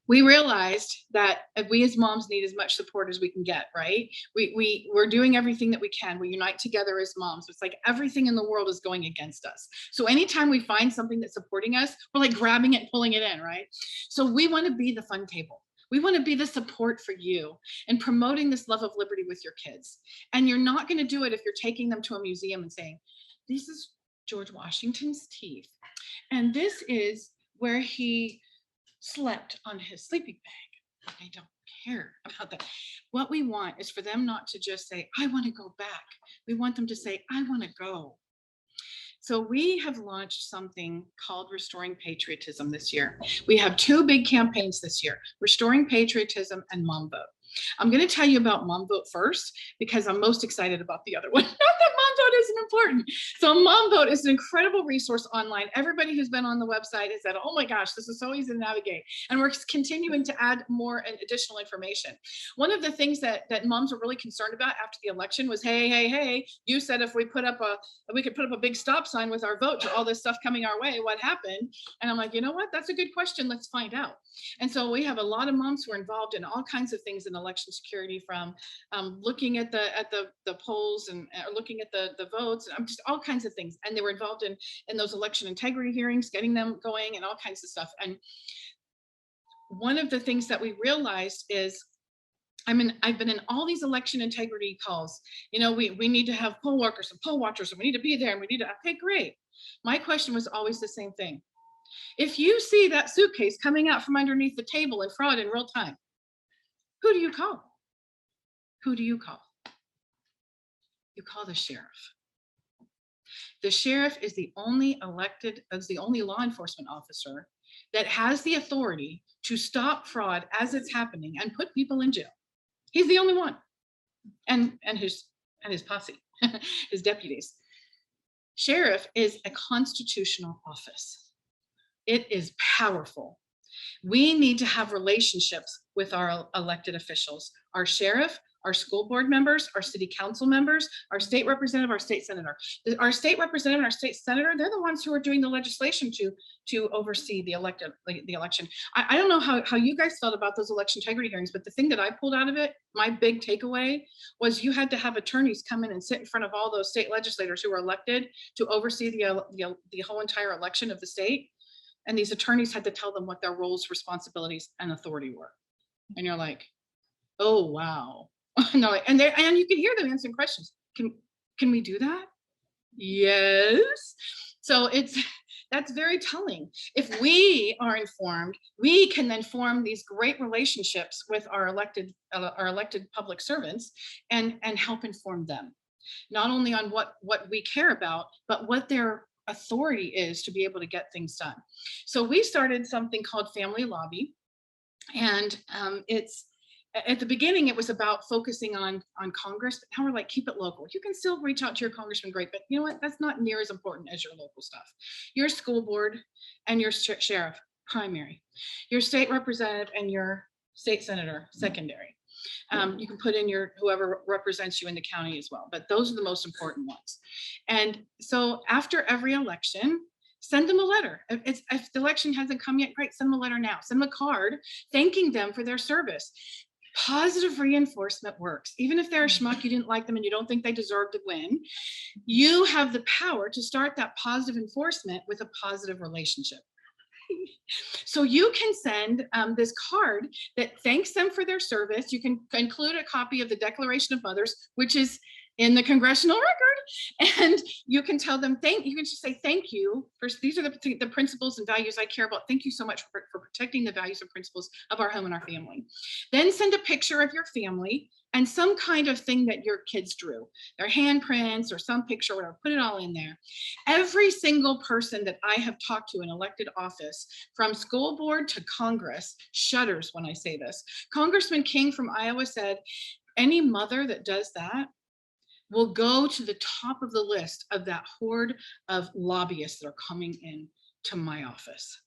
we realized that we as moms need as much support as we can get, right? We're doing everything that we can. We unite together as moms. It's like everything in the world is going against us. So anytime we find something that's supporting us, we're like grabbing it and pulling it in, right? So we want to be the fun table. We want to be the support for you and promoting this love of liberty with your kids. And you're not going to do it if you're taking them to a museum and saying, this is George Washington's teeth. And this is where he slept on his sleeping bag. I don't care about that. What we want is for them not to just say, I want to go back. We want them to say, I want to go. So we have launched something called Restoring Patriotism this year. We have 2 big campaigns this year, Restoring Patriotism and Mom Vote. I'm going to tell you about Mom Vote first because I'm most excited about the other one. Not that Mom Vote isn't important. So Mom Vote is an incredible resource online. Everybody who's been on the website has said, oh my gosh, this is so easy to navigate. And we're continuing to add more and additional information. One of the things that moms were really concerned about after the election was, hey, you said if we could put up a big stop sign with our vote to all this stuff coming our way, what happened? And I'm like, you know what? That's a good question. Let's find out. And so we have a lot of moms who are involved in all kinds of things in election security, from looking at the polls and looking at the votes, and just all kinds of things. And they were involved in those election integrity hearings, getting them going, and all kinds of stuff. And one of the things that we realized is I've been in all these election integrity calls. We need to have poll workers and poll watchers, and we need to be there, and we need to, okay, great. My question was always the same thing. If you see that suitcase coming out from underneath the table and fraud in real time, who do you call? Who do you call? You call the sheriff. The sheriff is the only law enforcement officer that has the authority to stop fraud as it's happening and put people in jail. He's the only one, and his posse, his deputies. Sheriff is a constitutional office. It is powerful. We need to have relationships with our elected officials, our sheriff, our school board members, our city council members, our state representative, our state senator. Our state representative and our state senator, they're the ones who are doing the legislation to oversee the election. I don't know how you guys felt about those election integrity hearings, but the thing that I pulled out of it, my big takeaway, was you had to have attorneys come in and sit in front of all those state legislators who were elected to oversee the whole entire election of the state. And these attorneys had to tell them what their roles, responsibilities, and authority were. And you're like, oh, wow. No, and you can hear them answering questions. Can we do that? Yes. So that's very telling. If we are informed, we can then form these great relationships with our elected public servants and help inform them, not only on what we care about, but what their authority is to be able to get things done. So we started something called Family Lobby, and it's at the beginning it was about focusing on Congress, but now we're like, keep it local. You can still reach out to your congressman, great, but you know what, that's not near as important as your local stuff. Your school board and your sheriff, primary. Your state representative and your state senator, secondary. You can put in whoever represents you in the county as well, but those are the most important ones. And so after every election, send them a letter. If the election hasn't come yet, great, send them a letter now. Send them a card thanking them for their service. Positive reinforcement works. Even if they're a schmuck, you didn't like them and you don't think they deserve to win, you have the power to start that positive enforcement with a positive relationship. So you can send this card that thanks them for their service. You can include a copy of the Declaration of Mothers, which is in the congressional record, and you can tell them you can just say thank you. First, these are the principles and values I care about. Thank you so much for protecting the values and principles of our home and our family. Then send a picture of your family and some kind of thing that your kids drew, their handprints or some picture, whatever, put it all in there. Every single person that I have talked to in elected office, from school board to Congress, shudders when I say this. Congressman King from Iowa said, any mother that does that will go to the top of the list of that horde of lobbyists that are coming in to my office.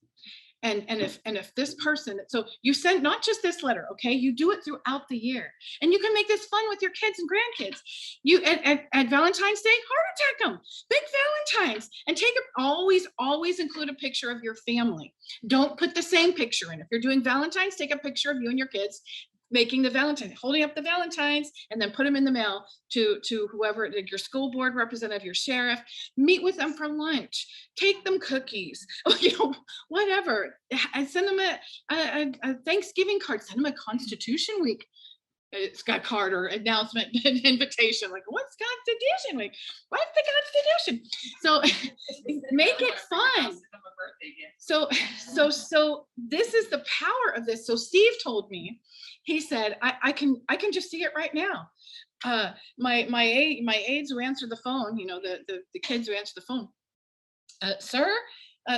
And if this person, so you send not just this letter, okay, you do it throughout the year, and you can make this fun with your kids and grandkids. You at Valentine's Day, heart attack them, big Valentines, and always include a picture of your family. Don't put the same picture in. If you're doing Valentine's, take a picture of you and your kids making the Valentine, holding up the Valentines, and then put them in the mail to whoever, like your school board representative, your sheriff. Meet with them for lunch, take them cookies, whatever. And send them a Thanksgiving card, send them a Constitution Week. It's got card or announcement and invitation. Like, what's Constitution Week? What's the Constitution? So make it fun. So this is the power of this. So Steve told me, he said, I can just see it right now. My aides who answer the phone, the kids who answer the phone. Sir,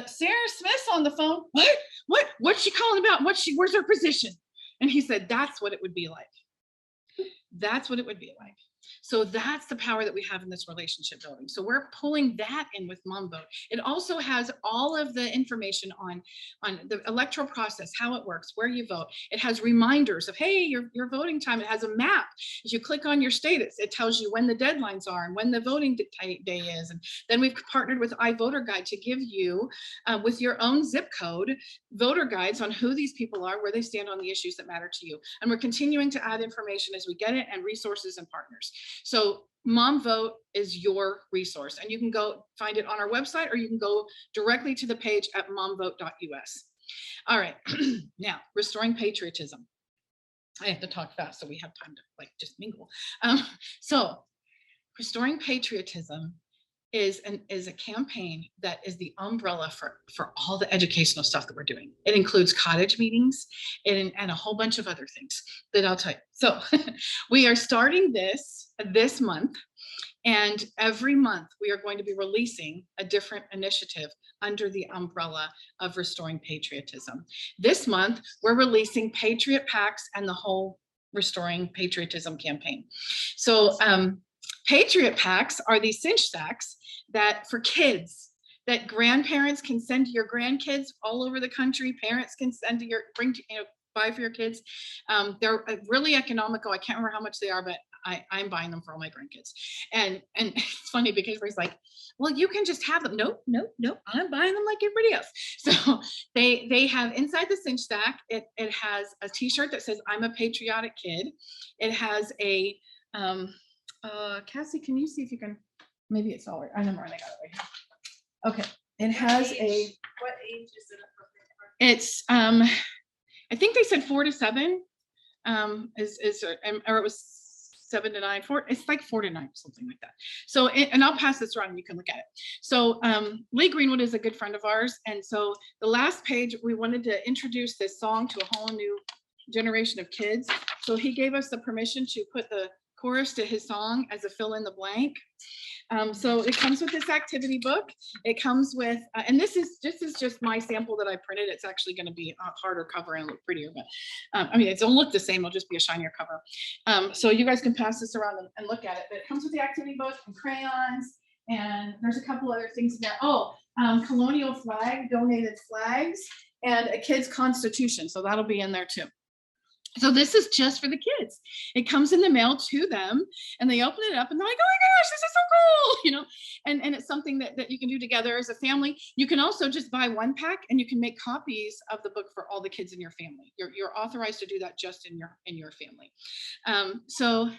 Sarah Smith's on the phone. What's she calling about? Where's her position? And he said, that's what it would be like. That's what it would be like. So that's the power that we have in this relationship building. So we're pulling that in with Mom Vote. It also has all of the information on the electoral process, how it works, where you vote. It has reminders of, hey, your voting time. It has a map. As you click on your state, it tells you when the deadlines are and when the voting day is. And then we've partnered with iVoter Guide to give you, with your own zip code, voter guides on who these people are, where they stand on the issues that matter to you. And we're continuing to add information as we get it, and resources and partners. So Mom Vote is your resource, and you can go find it on our website, or you can go directly to the page at momvote.us. All right, now restoring patriotism. I have to talk fast so we have time to like just mingle. So restoring patriotism is a campaign that is the umbrella for all the educational stuff that we're doing. It includes cottage meetings and a whole bunch of other things that I'll tell you. So we are starting this month, and every month we are going to be releasing a different initiative under the umbrella of restoring patriotism. This month we're releasing Patriot Packs and the whole Restoring Patriotism campaign. So Patriot Packs are these cinch sacks that for kids that grandparents can send to your grandkids all over the country. Parents can send to your buy for your kids. They're really economical. I can't remember how much they are, but I'm buying them for all my grandkids. And it's funny because everybody's like, well, you can just have them. Nope. I'm buying them like everybody else. So they have inside the cinch sack, it has a t-shirt that says I'm a patriotic kid. It has a Cassie, can you see if you can, maybe it's all right. I remember when I got it right here. Okay. It has What age is it appropriate for? It's I think they said 4 to 7 or it was 7 to 9, 4, it's like 4 to 9, something like that. So, and I'll pass this around, you can look at it. So Lee Greenwood is a good friend of ours. And so the last page, we wanted to introduce this song to a whole new generation of kids. So he gave us the permission to put the chorus to his song as a fill in the blank. So it comes with this activity book. It comes with, and this is just my sample that I printed. It's actually going to be a harder cover and look prettier, but I mean, it don't look the same. It'll just be a shinier cover. So you guys can pass this around and look at it. But it comes with the activity book and crayons, and there's a couple other things in there. Oh, colonial flag, donated flags, and a kid's constitution. So that'll be in there too. So this is just for the kids. It comes in the mail to them and they open it up and they're like, oh my gosh, this is so cool, you know, and it's something that you can do together as a family. You can also just buy one pack and you can make copies of the book for all the kids in your family. You're authorized to do that just in your family. So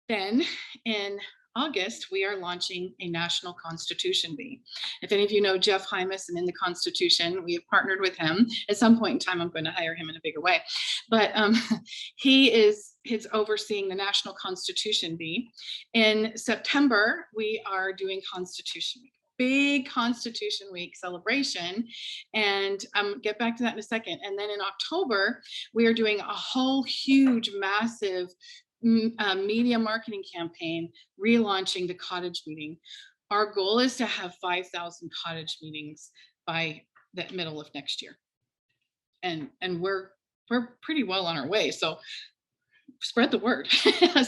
then in August, we are launching a National Constitution Bee. If any of you know Jeff Hymas and in the Constitution, we have partnered with him. At some point in time, I'm going to hire him in a bigger way. But he's overseeing the National Constitution Bee. In September, we are doing Constitution Week. Big Constitution Week celebration, and get back to that in a second. And then in October, we are doing a whole huge, massive media marketing campaign, relaunching the cottage meeting. Our goal is to have 5,000 cottage meetings by the middle of next year, and we're pretty well on our way. So spread the word.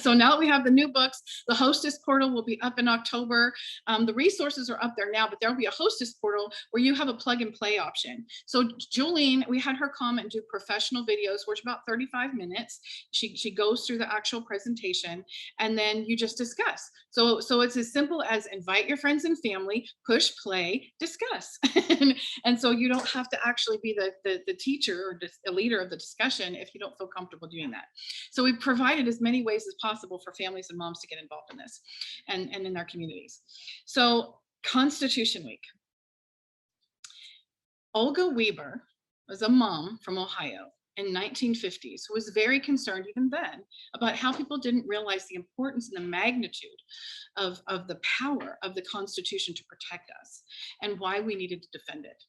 So now that we have the new books, the hostess portal will be up in October. The resources are up there now, but there will be a hostess portal where you have a plug and play option. So Julene, we had her come and do professional videos, which are about 35 minutes. She goes through the actual presentation and then you just discuss. So it's as simple as invite your friends and family, push play, discuss. And so you don't have to actually be the teacher or the leader of the discussion if you don't feel comfortable doing that. So we've provided as many ways as possible for families and moms to get involved in this and in their communities. So Constitution Week. Olga Weber was a mom from Ohio in 1950s who was very concerned even then about how people didn't realize the importance and the magnitude of the power of the Constitution to protect us and why we needed to defend it.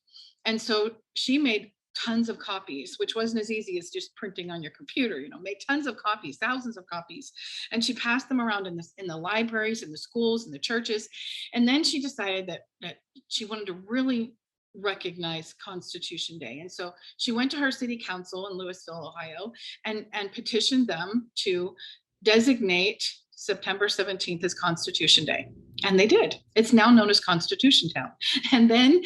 And so she made tons of copies, which wasn't as easy as just printing on your computer, you know, made tons of copies, thousands of copies. And she passed them around in the libraries, in the schools, in the churches. And then she decided that she wanted to really recognize Constitution Day. And so she went to her city council in Louisville, Ohio, and petitioned them to designate September 17th as Constitution Day. And they did. It's now known as Constitution Town. And then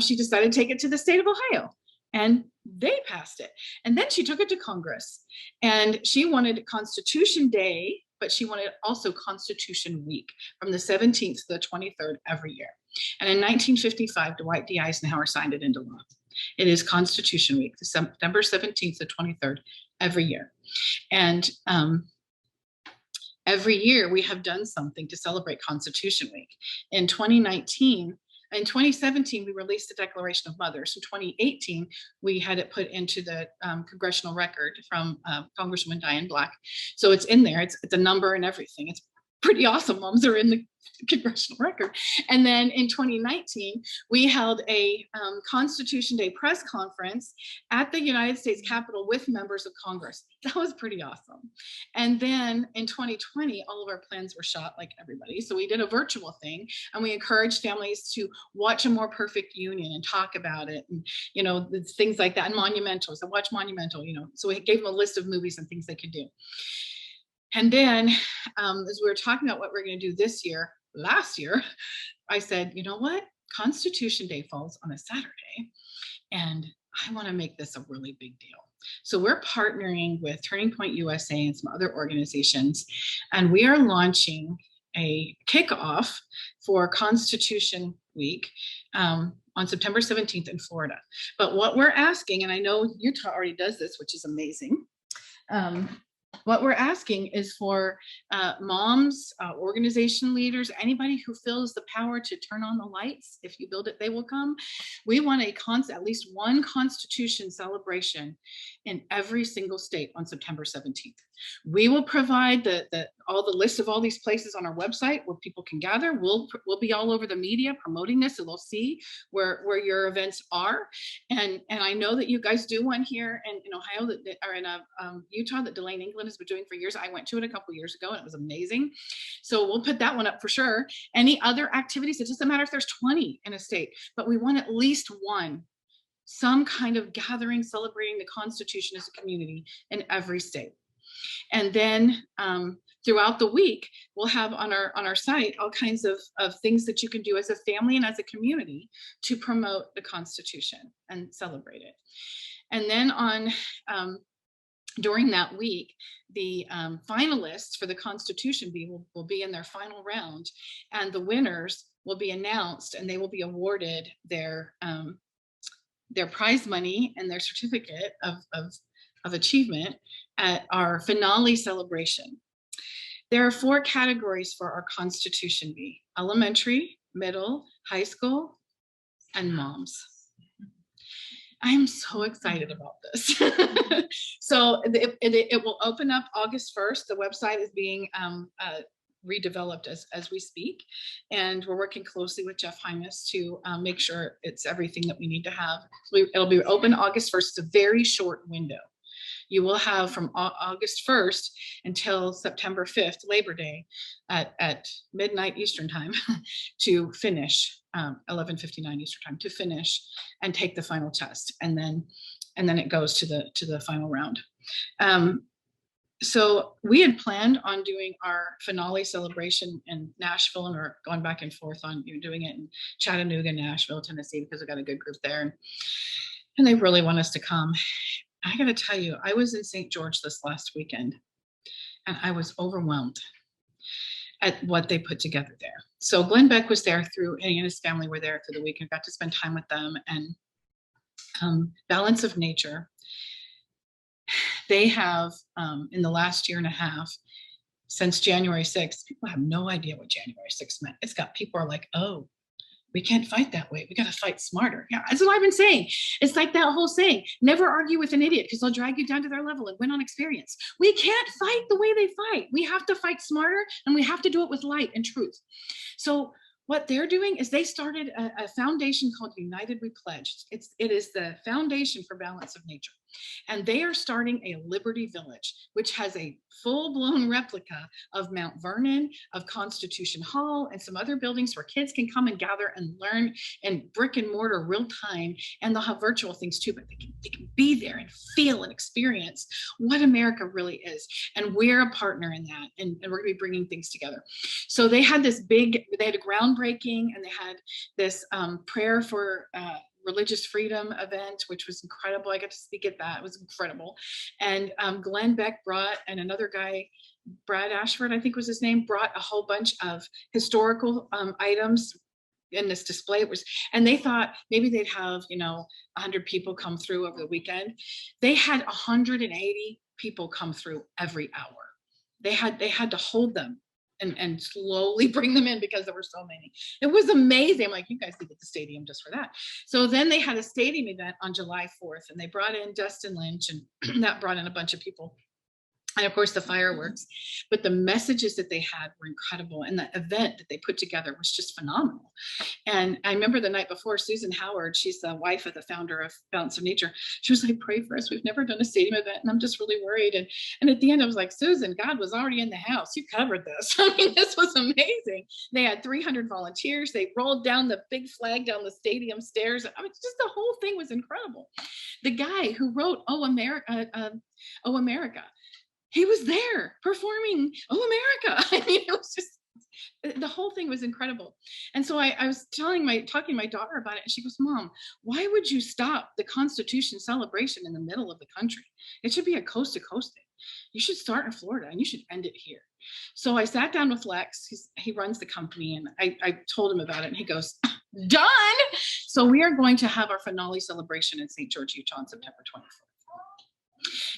she decided to take it to the state of Ohio. And they passed it. And then she took it to Congress. And she wanted Constitution Day, but she wanted also Constitution Week from the 17th to the 23rd every year. And in 1955, Dwight D. Eisenhower signed it into law. It is Constitution Week, September 17th to 23rd every year. And every year we have done something to celebrate Constitution Week. In 2019, In 2017, we released the Declaration of Mothers. In 2018, we had it put into the congressional record from Congresswoman Diane Black. So it's in there. It's a number and everything. It's pretty awesome. Moms are in the congressional record. And then in 2019, we held a Constitution Day press conference at the United States Capitol with members of Congress. That was pretty awesome. And then in 2020, all of our plans were shot like everybody. So we did a virtual thing, and we encouraged families to watch A More Perfect Union and talk about it, and things like that, and Monumental. So watch Monumental, so we gave them a list of movies and things they could do. And then as we were talking about what we're going to do this year, last year, I said, you know what? Constitution Day falls on a Saturday, and I want to make this a really big deal. So we're partnering with Turning Point USA and some other organizations, and we are launching a kickoff for Constitution Week on September 17th in Florida. But what we're asking, and I know Utah already does this, which is amazing. What we're asking is for moms, organization leaders, anybody who feels the power to turn on the lights. If you build it, they will come. We want at least one Constitution celebration in every single state on September 17th. We will provide all the lists of all these places on our website where people can gather. We'll be all over the media promoting this, so they'll see where your events are. And I know that you guys do one here in Ohio or in Utah that Delane England has been doing for years. I went to it a couple years ago and it was amazing. So we'll put that one up for sure. Any other activities, it doesn't matter if there's 20 in a state, but we want at least one, some kind of gathering celebrating the Constitution as a community in every state. And then throughout the week, we'll have on our site all kinds of things that you can do as a family and as a community to promote the Constitution and celebrate it. And then during that week, the finalists for the Constitution Bee will be in their final round, and the winners will be announced, and they will be awarded their prize money and their certificate of achievement at our finale celebration. There are 4 categories for our Constitution Bee: elementary, middle, high school, and moms. I'm so excited about this. So it will open up August 1st. The website is being redeveloped as we speak, and we're working closely with Jeff Hymas to make sure it's everything that we need to have. So it'll be open August 1st. It's a very short window. You will have from August 1st until September 5th, Labor Day, at midnight Eastern time to finish, 11:59 Eastern time to finish and take the final test, and then it goes to the final round. So we had planned on doing our finale celebration in Nashville, and we're going back and forth on doing it in Chattanooga, Nashville, Tennessee, because we've got a good group there, and they really want us to come. I got to tell you, I was in St. George this last weekend, and I was overwhelmed at what they put together there. So Glenn Beck was there he and his family were there for the week, and got to spend time with them. And Balance of Nature, they have in the last year and a half, since January 6th, people have no idea what January 6th meant. It's got people are like, oh, we can't fight that way. We got to fight smarter. Yeah, that's what I've been saying. It's like that whole saying, never argue with an idiot because they'll drag you down to their level and win on experience. We can't fight the way they fight. We have to fight smarter, and we have to do it with light and truth. So what they're doing is they started a foundation called United We Pledge. It is the foundation for Balance of Nature. And they are starting a Liberty Village, which has a full-blown replica of Mount Vernon, of Constitution Hall, and some other buildings where kids can come and gather and learn in brick and mortar real time. And they'll have virtual things too, but they can be there and feel and experience what America really is. And we're a partner in that. And we're going to be bringing things together. So they had a groundbreaking, and they had this prayer for religious freedom event, which was incredible. I got to speak at that. It was incredible. And Glenn Beck brought, and another guy, Brad Ashford, I think was his name, brought a whole bunch of historical items in this display. And they thought maybe they'd have 100 people come through over the weekend. They had 180 people come through every hour. They had to hold them and slowly bring them in because there were so many. It was amazing. I'm like, you guys need to get the stadium just for that. So then they had a stadium event on July 4th, and they brought in Dustin Lynch, and that brought in a bunch of people. And of course the fireworks, but the messages that they had were incredible. And the event that they put together was just phenomenal. And I remember the night before, Susan Howard, she's the wife of the founder of Balance of Nature. She was like, pray for us. We've never done a stadium event. And I'm just really worried. And at the end, I was like, Susan, God was already in the house. You covered this. I mean, this was amazing. They had 300 volunteers. They rolled down the big flag down the stadium stairs. I mean, just the whole thing was incredible. The guy who wrote, Oh, America, he was there performing Oh, America. I mean, it was just, the whole thing was incredible. And so I was talking to my daughter about it, and she goes, Mom, why would you stop the Constitution celebration in the middle of the country? It should be a coast to coast thing. You should start in Florida and you should end it here. So I sat down with Lex. He runs the company, and I told him about it, and he goes, done. So we are going to have our finale celebration in St. George, Utah on September 24th.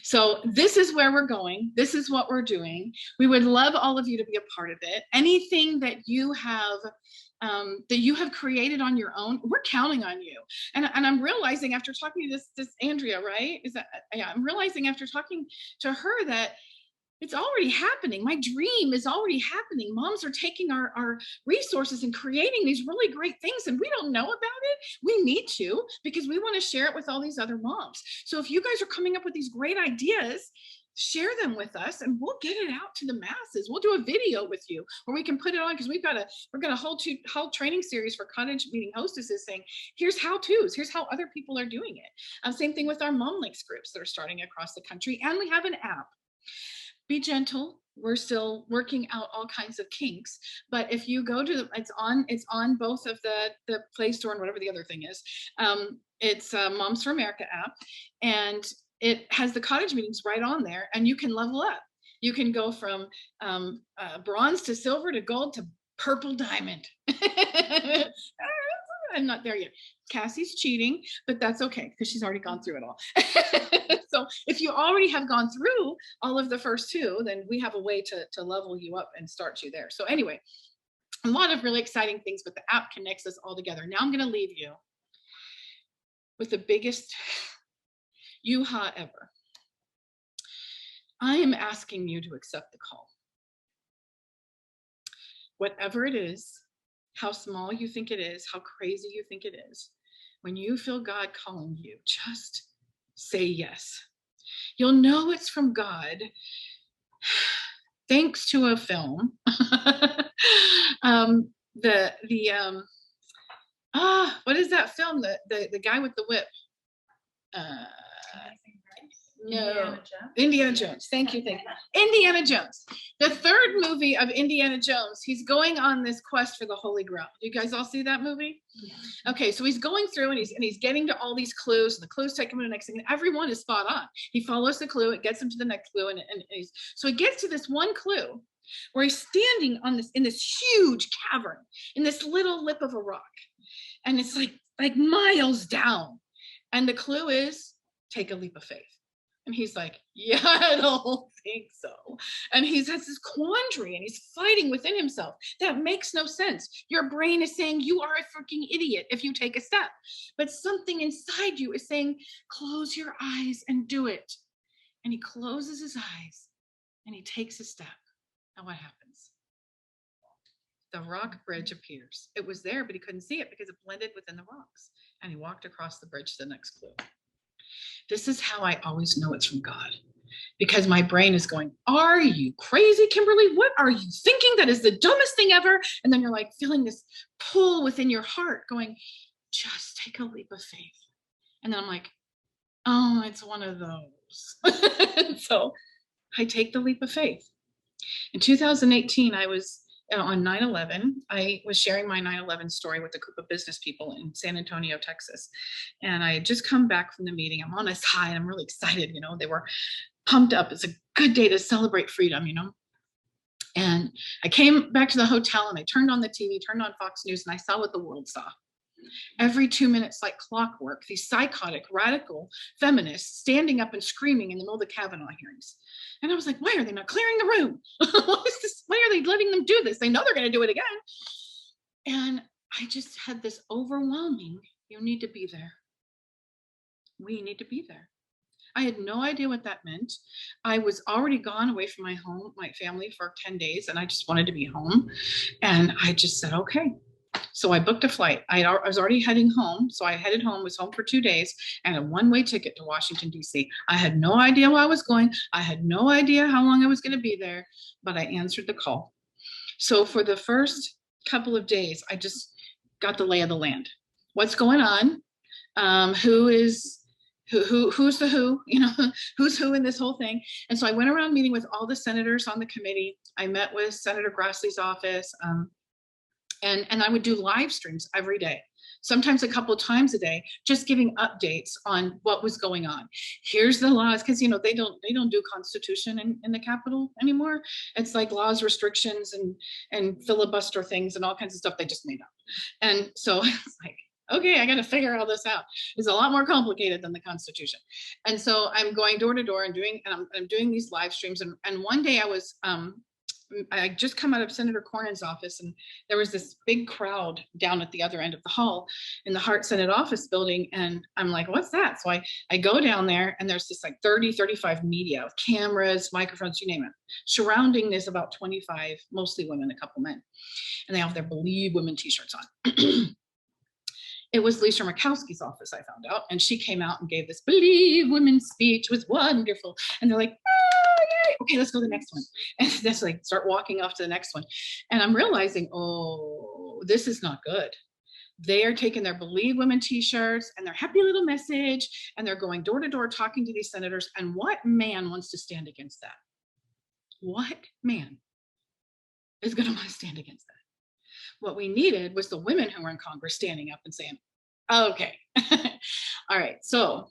So this is where we're going. This is what we're doing. We would love all of you to be a part of it. Anything that you have created on your own, we're counting on you. And I'm realizing after talking to this Andrea, right? I'm realizing after talking to her that it's already happening. My dream is already happening. Moms are taking our resources and creating these really great things, and we don't know about it. We need to, because we want to share it with all these other moms. So if you guys are coming up with these great ideas, share them with us, and we'll get it out to the masses. We'll do a video with you, or we can put it on, because we're going to whole training series for cottage meeting hostesses, saying here's how-tos, here's how other people are doing it. Same thing with our Mom Links groups that are starting across the country, and we have an app. Be gentle. We're still working out all kinds of kinks, but if you go to it's on both of the Play Store and whatever the other thing is. It's Moms for America app, and it has the cottage meetings right on there, and you can level up. You can go from bronze to silver to gold to purple diamond. I'm not there yet. Cassie's cheating, but that's okay because she's already gone through it all. So if you already have gone through all of the first two, then we have a way to level you up and start you there. So anyway, a lot of really exciting things, but the app connects us all together. Now I'm going to leave you with the biggest yoo-ha ever. I am asking you to accept the call. Whatever it is, how small you think it is, how crazy you think it is, when you feel God calling you, just say yes. You'll know it's from God thanks to a film. What is that film? The guy with the whip. No, Indiana Jones. Thank you. Indiana Jones. The third movie of Indiana Jones, he's going on this quest for the Holy Grail. Do you guys all see that movie? Yeah. Okay, so he's going through and he's getting to all these clues, and the clues take him to the next thing, and everyone is spot on. He follows the clue, it gets him to the next clue, so he gets to this one clue where he's standing in this huge cavern in this little lip of a rock, and it's like miles down, and the clue is take a leap of faith. And he's like, yeah, I don't think so. And he has this quandary, and he's fighting within himself. That makes no sense. Your brain is saying you are a freaking idiot if you take a step. But something inside you is saying, close your eyes and do it. And he closes his eyes and he takes a step. And what happens? The rock bridge appears. It was there, but he couldn't see it because it blended within the rocks. And he walked across the bridge to the next clue. This is how I always know it's from God, because my brain is going, are you crazy, Kimberly? What are you thinking? That is the dumbest thing ever. And then you're like feeling this pull within your heart going, just take a leap of faith. And then I'm like, oh, it's one of those. So I take the leap of faith. In 2018, I was on 9/11, I was sharing my 9/11 story with a group of business people in San Antonio, Texas. And I had just come back from the meeting. I'm on this high and I'm really excited. They were pumped up. It's a good day to celebrate freedom, And I came back to the hotel and I turned on the TV, turned on Fox News, and I saw what the world saw. Every 2 minutes, like clockwork, these psychotic, radical feminists standing up and screaming in the middle of the Kavanaugh hearings. And I was like, why are they not clearing the room? What is this? Why are they letting them do this? They know they're going to do it again. And I just had this overwhelming, you need to be there. We need to be there. I had no idea what that meant. I was already gone away from my home, my family for 10 days, and I just wanted to be home. And I just said, okay. So I booked a flight. I was already heading home. So I headed home, was home for 2 days, and a one-way ticket to Washington, D.C. I had no idea where I was going. I had no idea how long I was going to be there, but I answered the call. So for the first couple of days, I just got the lay of the land. What's going on? Who's the who, who's who in this whole thing. And so I went around meeting with all the senators on the committee. I met with Senator Grassley's office, and I would do live streams every day, sometimes a couple of times a day, just giving updates on what was going on. Here's the laws, because they don't do Constitution in the Capitol anymore. It's like laws, restrictions, and filibuster things and all kinds of stuff they just made up. And so it's like, okay, I got to figure all this out. It's a lot more complicated than the Constitution. And so I'm going door to door and I'm doing these live streams. And one day I just come out of Senator Cornyn's office, and there was this big crowd down at the other end of the hall in the Hart Senate office building. And I'm like, what's that? So I go down there, and there's this like 35 media with cameras, microphones, you name it. Surrounding this about 25, mostly women, a couple men. And they have their Believe Women t-shirts on. It was Lisa Murkowski's office, I found out. And she came out and gave this Believe Women speech. It was wonderful. And they're like, yay. Okay, let's go to the next one. And that's like, start walking off to the next one. And I'm realizing, oh, this is not good. They are taking their Believe Women t-shirts and their happy little message, and they're going door to door talking to these senators. And what man wants to stand against that? What man is going to want to stand against that? What we needed was the women who were in Congress standing up and saying, okay, all right. So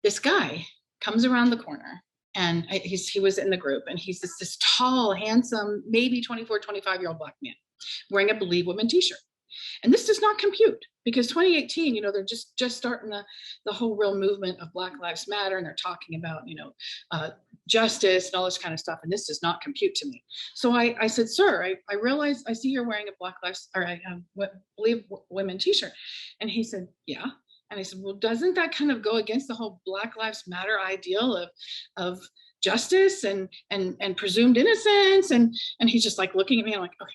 this guy comes around the corner, and he was in the group, and he's this tall, handsome, maybe 24, 25-year-old Black man wearing a Believe Women t-shirt. And this does not compute, because 2018, they're just starting the whole real movement of Black Lives Matter, and they're talking about, justice and all this kind of stuff. And this does not compute to me. So I said, sir, I realize, I see you're wearing a Black Lives, or Believe Women t-shirt. And he said, yeah. And I said, well, doesn't that kind of go against the whole Black Lives Matter ideal of justice and presumed innocence? And he's just like looking at me, and I'm like, okay.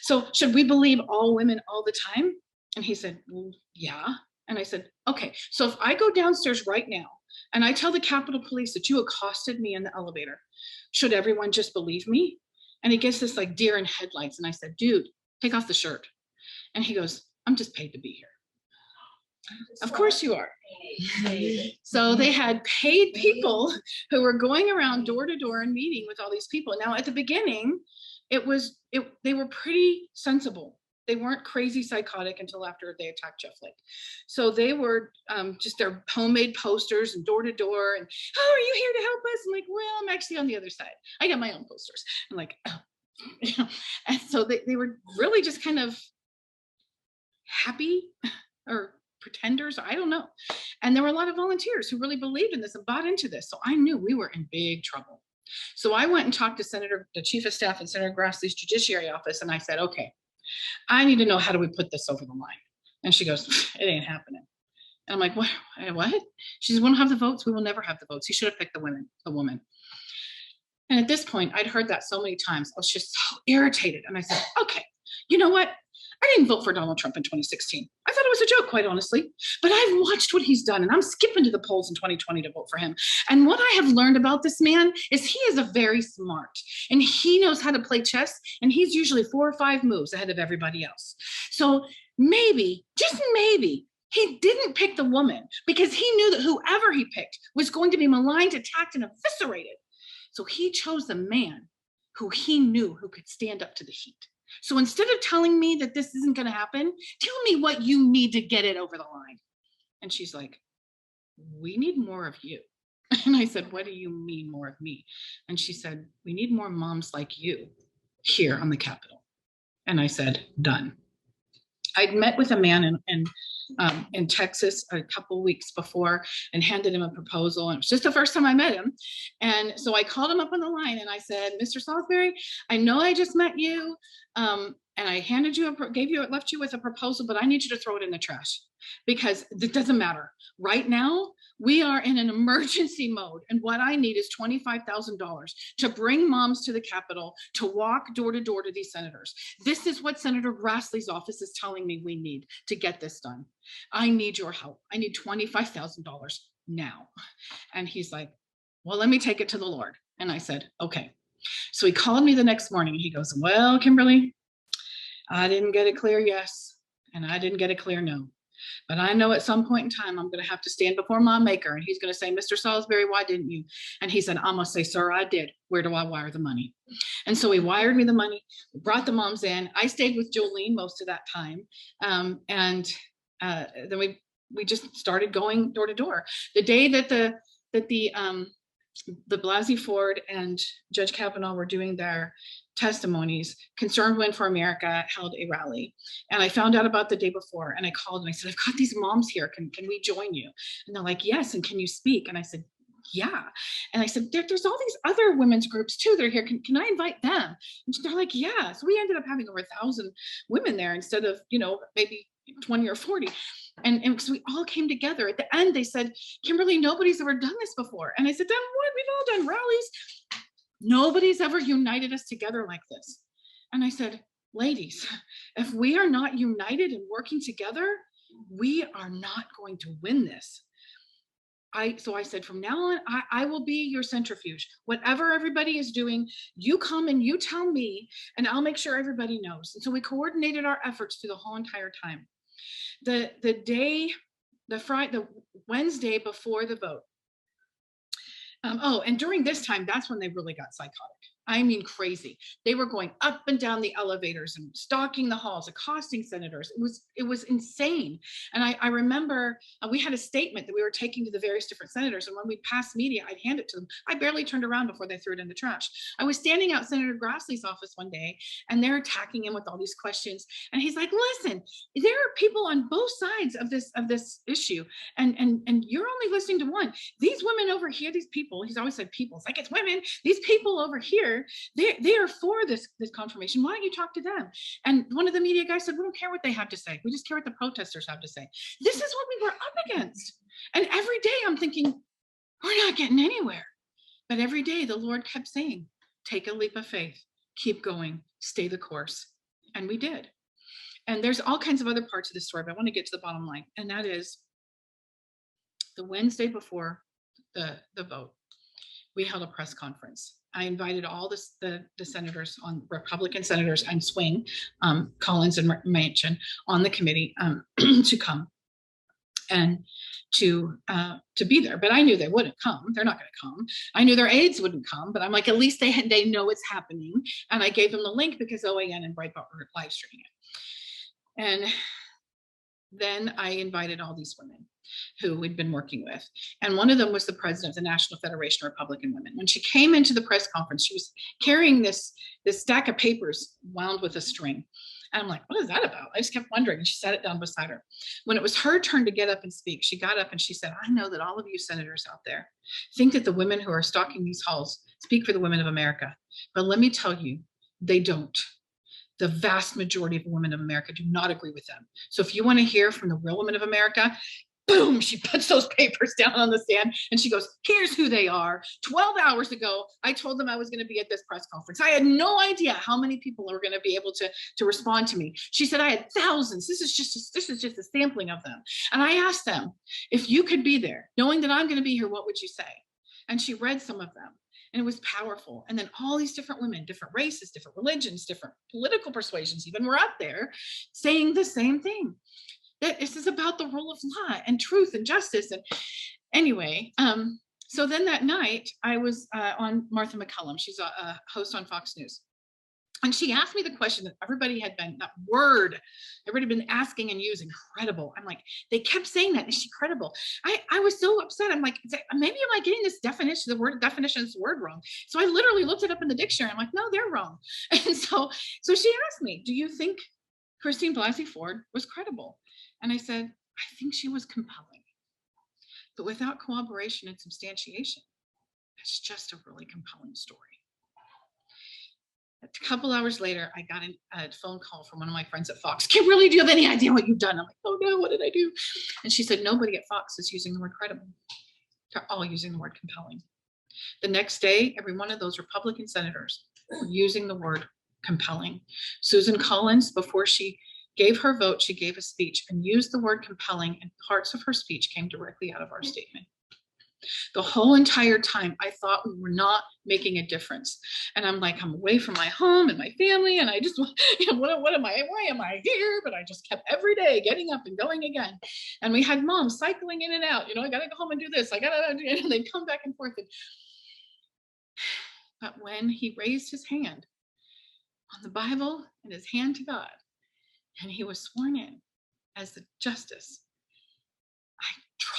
So should we believe all women all the time? And he said, well, yeah. And I said, okay, so if I go downstairs right now and I tell the Capitol Police that you accosted me in the elevator, should everyone just believe me? And he gets this like deer in headlights. And I said, dude, take off the shirt. And he goes, I'm just paid to be here. Of course you are. So they had paid people who were going around door to door and meeting with all these people. Now at the beginning, they were pretty sensible. They weren't crazy psychotic until after they attacked Jeff Flake. So they were just their homemade posters and door to door. And, oh, are you here to help us? I'm like, well, I'm actually on the other side. I got my own posters. I'm like, oh. And so they were really just kind of happy or pretenders. I don't know. And there were a lot of volunteers who really believed in this and bought into this. So I knew we were in big trouble. So I went and talked to the chief of staff in Senator Grassley's Judiciary office. And I said, okay, I need to know, how do we put this over the line? And she goes, it ain't happening. And I'm like, what? She says, we don't have the votes. We will never have the votes. He should have picked the woman. And at this point, I'd heard that so many times. I was just so irritated. And I said, okay, you know what? I didn't vote for Donald Trump in 2016. I thought it was a joke, quite honestly. But I've watched what he's done, and I'm skipping to the polls in 2020 to vote for him. And what I have learned about this man is he is a very smart, and he knows how to play chess, and he's usually 4 or 5 moves ahead of everybody else. So maybe, just maybe, he didn't pick the woman because he knew that whoever he picked was going to be maligned, attacked, and eviscerated. So he chose the man who he knew who could stand up to the heat. So instead of telling me that this isn't going to happen, tell me what you need to get it over the line. And she's like, we need more of you. And I said, what do you mean more of me? And she said, we need more moms like you here on the Capitol. And I said, done. I'd met with a man in Texas a couple of weeks before and handed him a proposal. And it was just the first time I met him. And so I called him up on the line and I said, Mr. Salisbury, I know I just met you. And I left you with a proposal, but I need you to throw it in the trash because it doesn't matter. Right now, we are in an emergency mode. And what I need is $25,000 to bring moms to the Capitol, to walk door to door to these senators. This is what Senator Grassley's office is telling me we need to get this done. I need your help. I need $25,000 now. And he's like, well, let me take it to the Lord. And I said, okay. So he called me the next morning and he goes, well, Kimberly, I didn't get a clear yes, and I didn't get a clear no. But I know at some point in time, I'm going to have to stand before my maker. And he's going to say, Mr. Salisbury, why didn't you? And he said, I'm going to say, sir, I did. Where do I wire the money? And so he wired me the money, brought the moms in. I stayed with Jolene most of that time. Then we just started going door to door. The day that the Blasey Ford and Judge Kavanaugh were doing their testimonies, Concerned Women for America held a rally. And I found out about the day before and I called and I said, I've got these moms here. Can we join you? And they're like, yes. And can you speak? And I said, yeah. And I said, there's all these other women's groups too that are here. Can I invite them? And they're like, yeah. So we ended up having over 1,000 women there instead of, maybe 20 or 40. And so we all came together. At the end, they said, Kimberly, nobody's ever done this before. And I said, then what? We've all done rallies. Nobody's ever united us together like this. And I said, ladies, if we are not united and working together, we are not going to win this. So I said, from now on, I will be your centrifuge. Whatever everybody is doing, you come and you tell me, and I'll make sure everybody knows. And so we coordinated our efforts through the whole entire time. The Wednesday before the vote. And during this time, that's when they really got psychotic. I mean, crazy. They were going up and down the elevators and stalking the halls, accosting senators. It was insane. And I remember we had a statement that we were taking to the various different senators. And when we passed media, I'd hand it to them. I barely turned around before they threw it in the trash. I was standing out Senator Grassley's office one day, and they're attacking him with all these questions. And he's like, listen, there are people on both sides of this issue. And you're only listening to one. These women over here, these people, he's always said people, it's like it's women, these people over here, they are for this confirmation. Why don't you talk to them? And one of the media guys said, we don't care what they have to say. We just care what the protesters have to say. This is what we were up against. And every day I'm thinking, we're not getting anywhere. But every day the Lord kept saying, take a leap of faith, keep going, stay the course. And we did. And there's all kinds of other parts of the story, but I want to get to the bottom line. And that is the Wednesday before the vote, we held a press conference. I invited all the senators, on Republican senators and swing, Collins and Manchin, on the committee to come and to be there. But I knew they wouldn't come. They're not going to come. I knew their aides wouldn't come, but I'm like, at least they know it's happening. And I gave them the link because OAN and Breitbart were live streaming it. And then I invited all these women who we'd been working with. And one of them was the president of the National Federation of Republican Women. When she came into the press conference, she was carrying this stack of papers wound with a string. And I'm like, what is that about? I just kept wondering. And she sat it down beside her. When it was her turn to get up and speak, she got up and she said, I know that all of you senators out there think that the women who are stalking these halls speak for the women of America. But let me tell you, they don't. The vast majority of women of America do not agree with them. So if you want to hear from the real women of America, boom, she puts those papers down on the stand and she goes, here's who they are. 12 hours ago, I told them I was going to be at this press conference. I had no idea how many people were going to be able to respond to me. She said, I had thousands. This is just a sampling of them. And I asked them, if you could be there, knowing that I'm going to be here, what would you say? And she read some of them. And it was powerful. And then all these different women, different races, different religions, different political persuasions even were up there saying the same thing. That this is about the rule of law and truth and justice. And anyway, so then that night I was on Martha McCullum. She's a host on Fox News. And she asked me the question that everybody had been, that word, everybody had been asking and using, credible. I'm like, they kept saying that, is she credible? I was so upset. I'm like, maybe am I getting this definition of this word wrong? So I literally looked it up in the dictionary. I'm like, no, they're wrong. And so she asked me, do you think Christine Blasey Ford was credible. And I said, I think she was compelling. But without corroboration and substantiation, it's just a really compelling story. A couple hours later, I got a phone call from one of my friends at Fox. Kimberly, do you have any idea what you've done? I'm like, oh no, what did I do? And she said, nobody at Fox is using the word credible. They're all using the word compelling. The next day, every one of those Republican senators were using the word compelling. Susan Collins, before she gave her vote, she gave a speech and used the word compelling, and parts of her speech came directly out of our statement. The whole entire time, I thought we were not making a difference. And I'm like, I'm away from my home and my family. And I just, why am I here? But I just kept every day getting up and going again. And we had moms cycling in and out. I got to go home and do this. I got to do it. And they'd come back and forth. But when he raised his hand on the Bible and his hand to God, and he was sworn in as the justice, I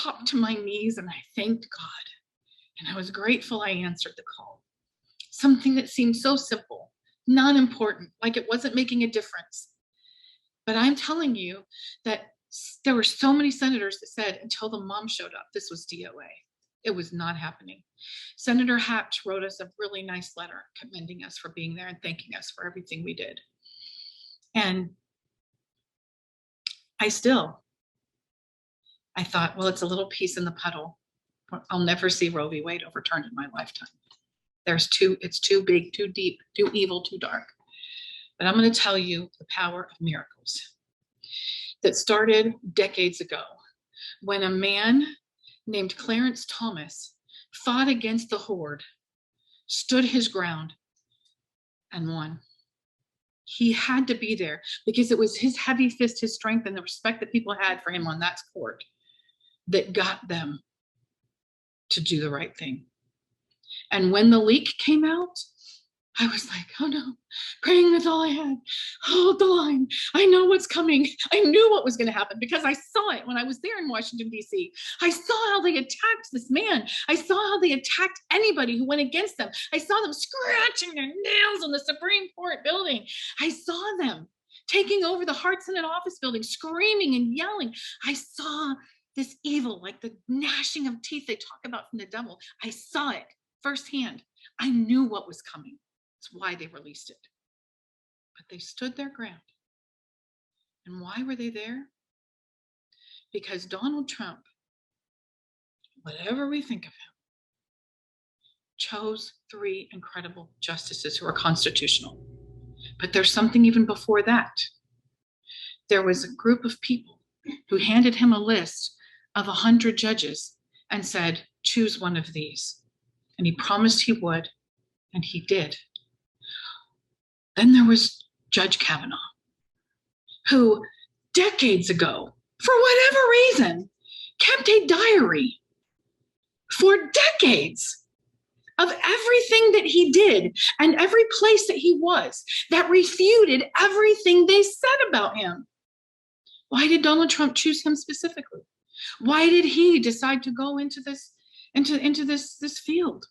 dropped to my knees and I thanked God. And I was grateful I answered the call. Something that seemed so simple, not important, like it wasn't making a difference. But I'm telling you that there were so many senators that said until the mom showed up, this was DOA. It was not happening. Senator Hatch wrote us a really nice letter commending us for being there and thanking us for everything we did. And I thought, well, it's a little piece in the puddle. I'll never see Roe v. Wade overturned in my lifetime. It's too big, too deep, too evil, too dark. But I'm going to tell you the power of miracles that started decades ago when a man named Clarence Thomas fought against the horde, stood his ground, and won. He had to be there because it was his heavy fist, his strength, and the respect that people had for him on that court that got them to do the right thing. And when the leak came out, I was like, oh no, praying with all I had. Hold the line. I know what's coming. I knew what was going to happen because I saw it when I was there in Washington, D.C. I saw how they attacked this man. I saw how they attacked anybody who went against them. I saw them scratching their nails on the Supreme Court building. I saw them taking over the Hart Senate office building, screaming and yelling. I saw this evil, like the gnashing of teeth they talk about from the devil. I saw it firsthand. I knew what was coming. That's why they released it. But they stood their ground. And why were they there? Because Donald Trump, whatever we think of him, chose 3 incredible justices who are constitutional. But there's something even before that. There was a group of people who handed him a list of 100 judges and said, choose one of these. And he promised he would, and he did. Then there was Judge Kavanaugh, who decades ago, for whatever reason, kept a diary for decades of everything that he did and every place that he was that refuted everything they said about him. Why did Donald Trump choose him specifically? Why did he decide to go into this field?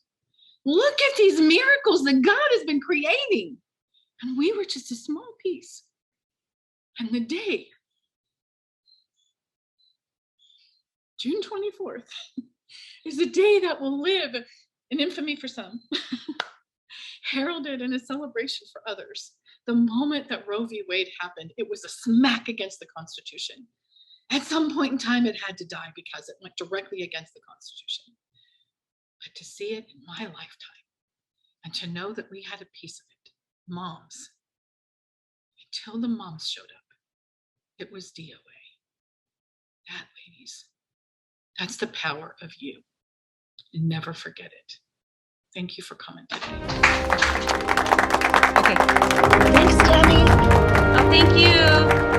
Look at these miracles that God has been creating. And we were just a small piece. And the day, June 24th, is a day that will live in infamy for some, heralded in a celebration for others. The moment that Roe v. Wade happened, it was a smack against the Constitution. At some point in time, it had to die because it went directly against the Constitution. But to see it in my lifetime and to know that we had a piece of it, moms, until the moms showed up, it was DOA. That, ladies, that's the power of you. And never forget it. Thank you for coming today. Okay. Thanks, Debbie. Oh, thank you.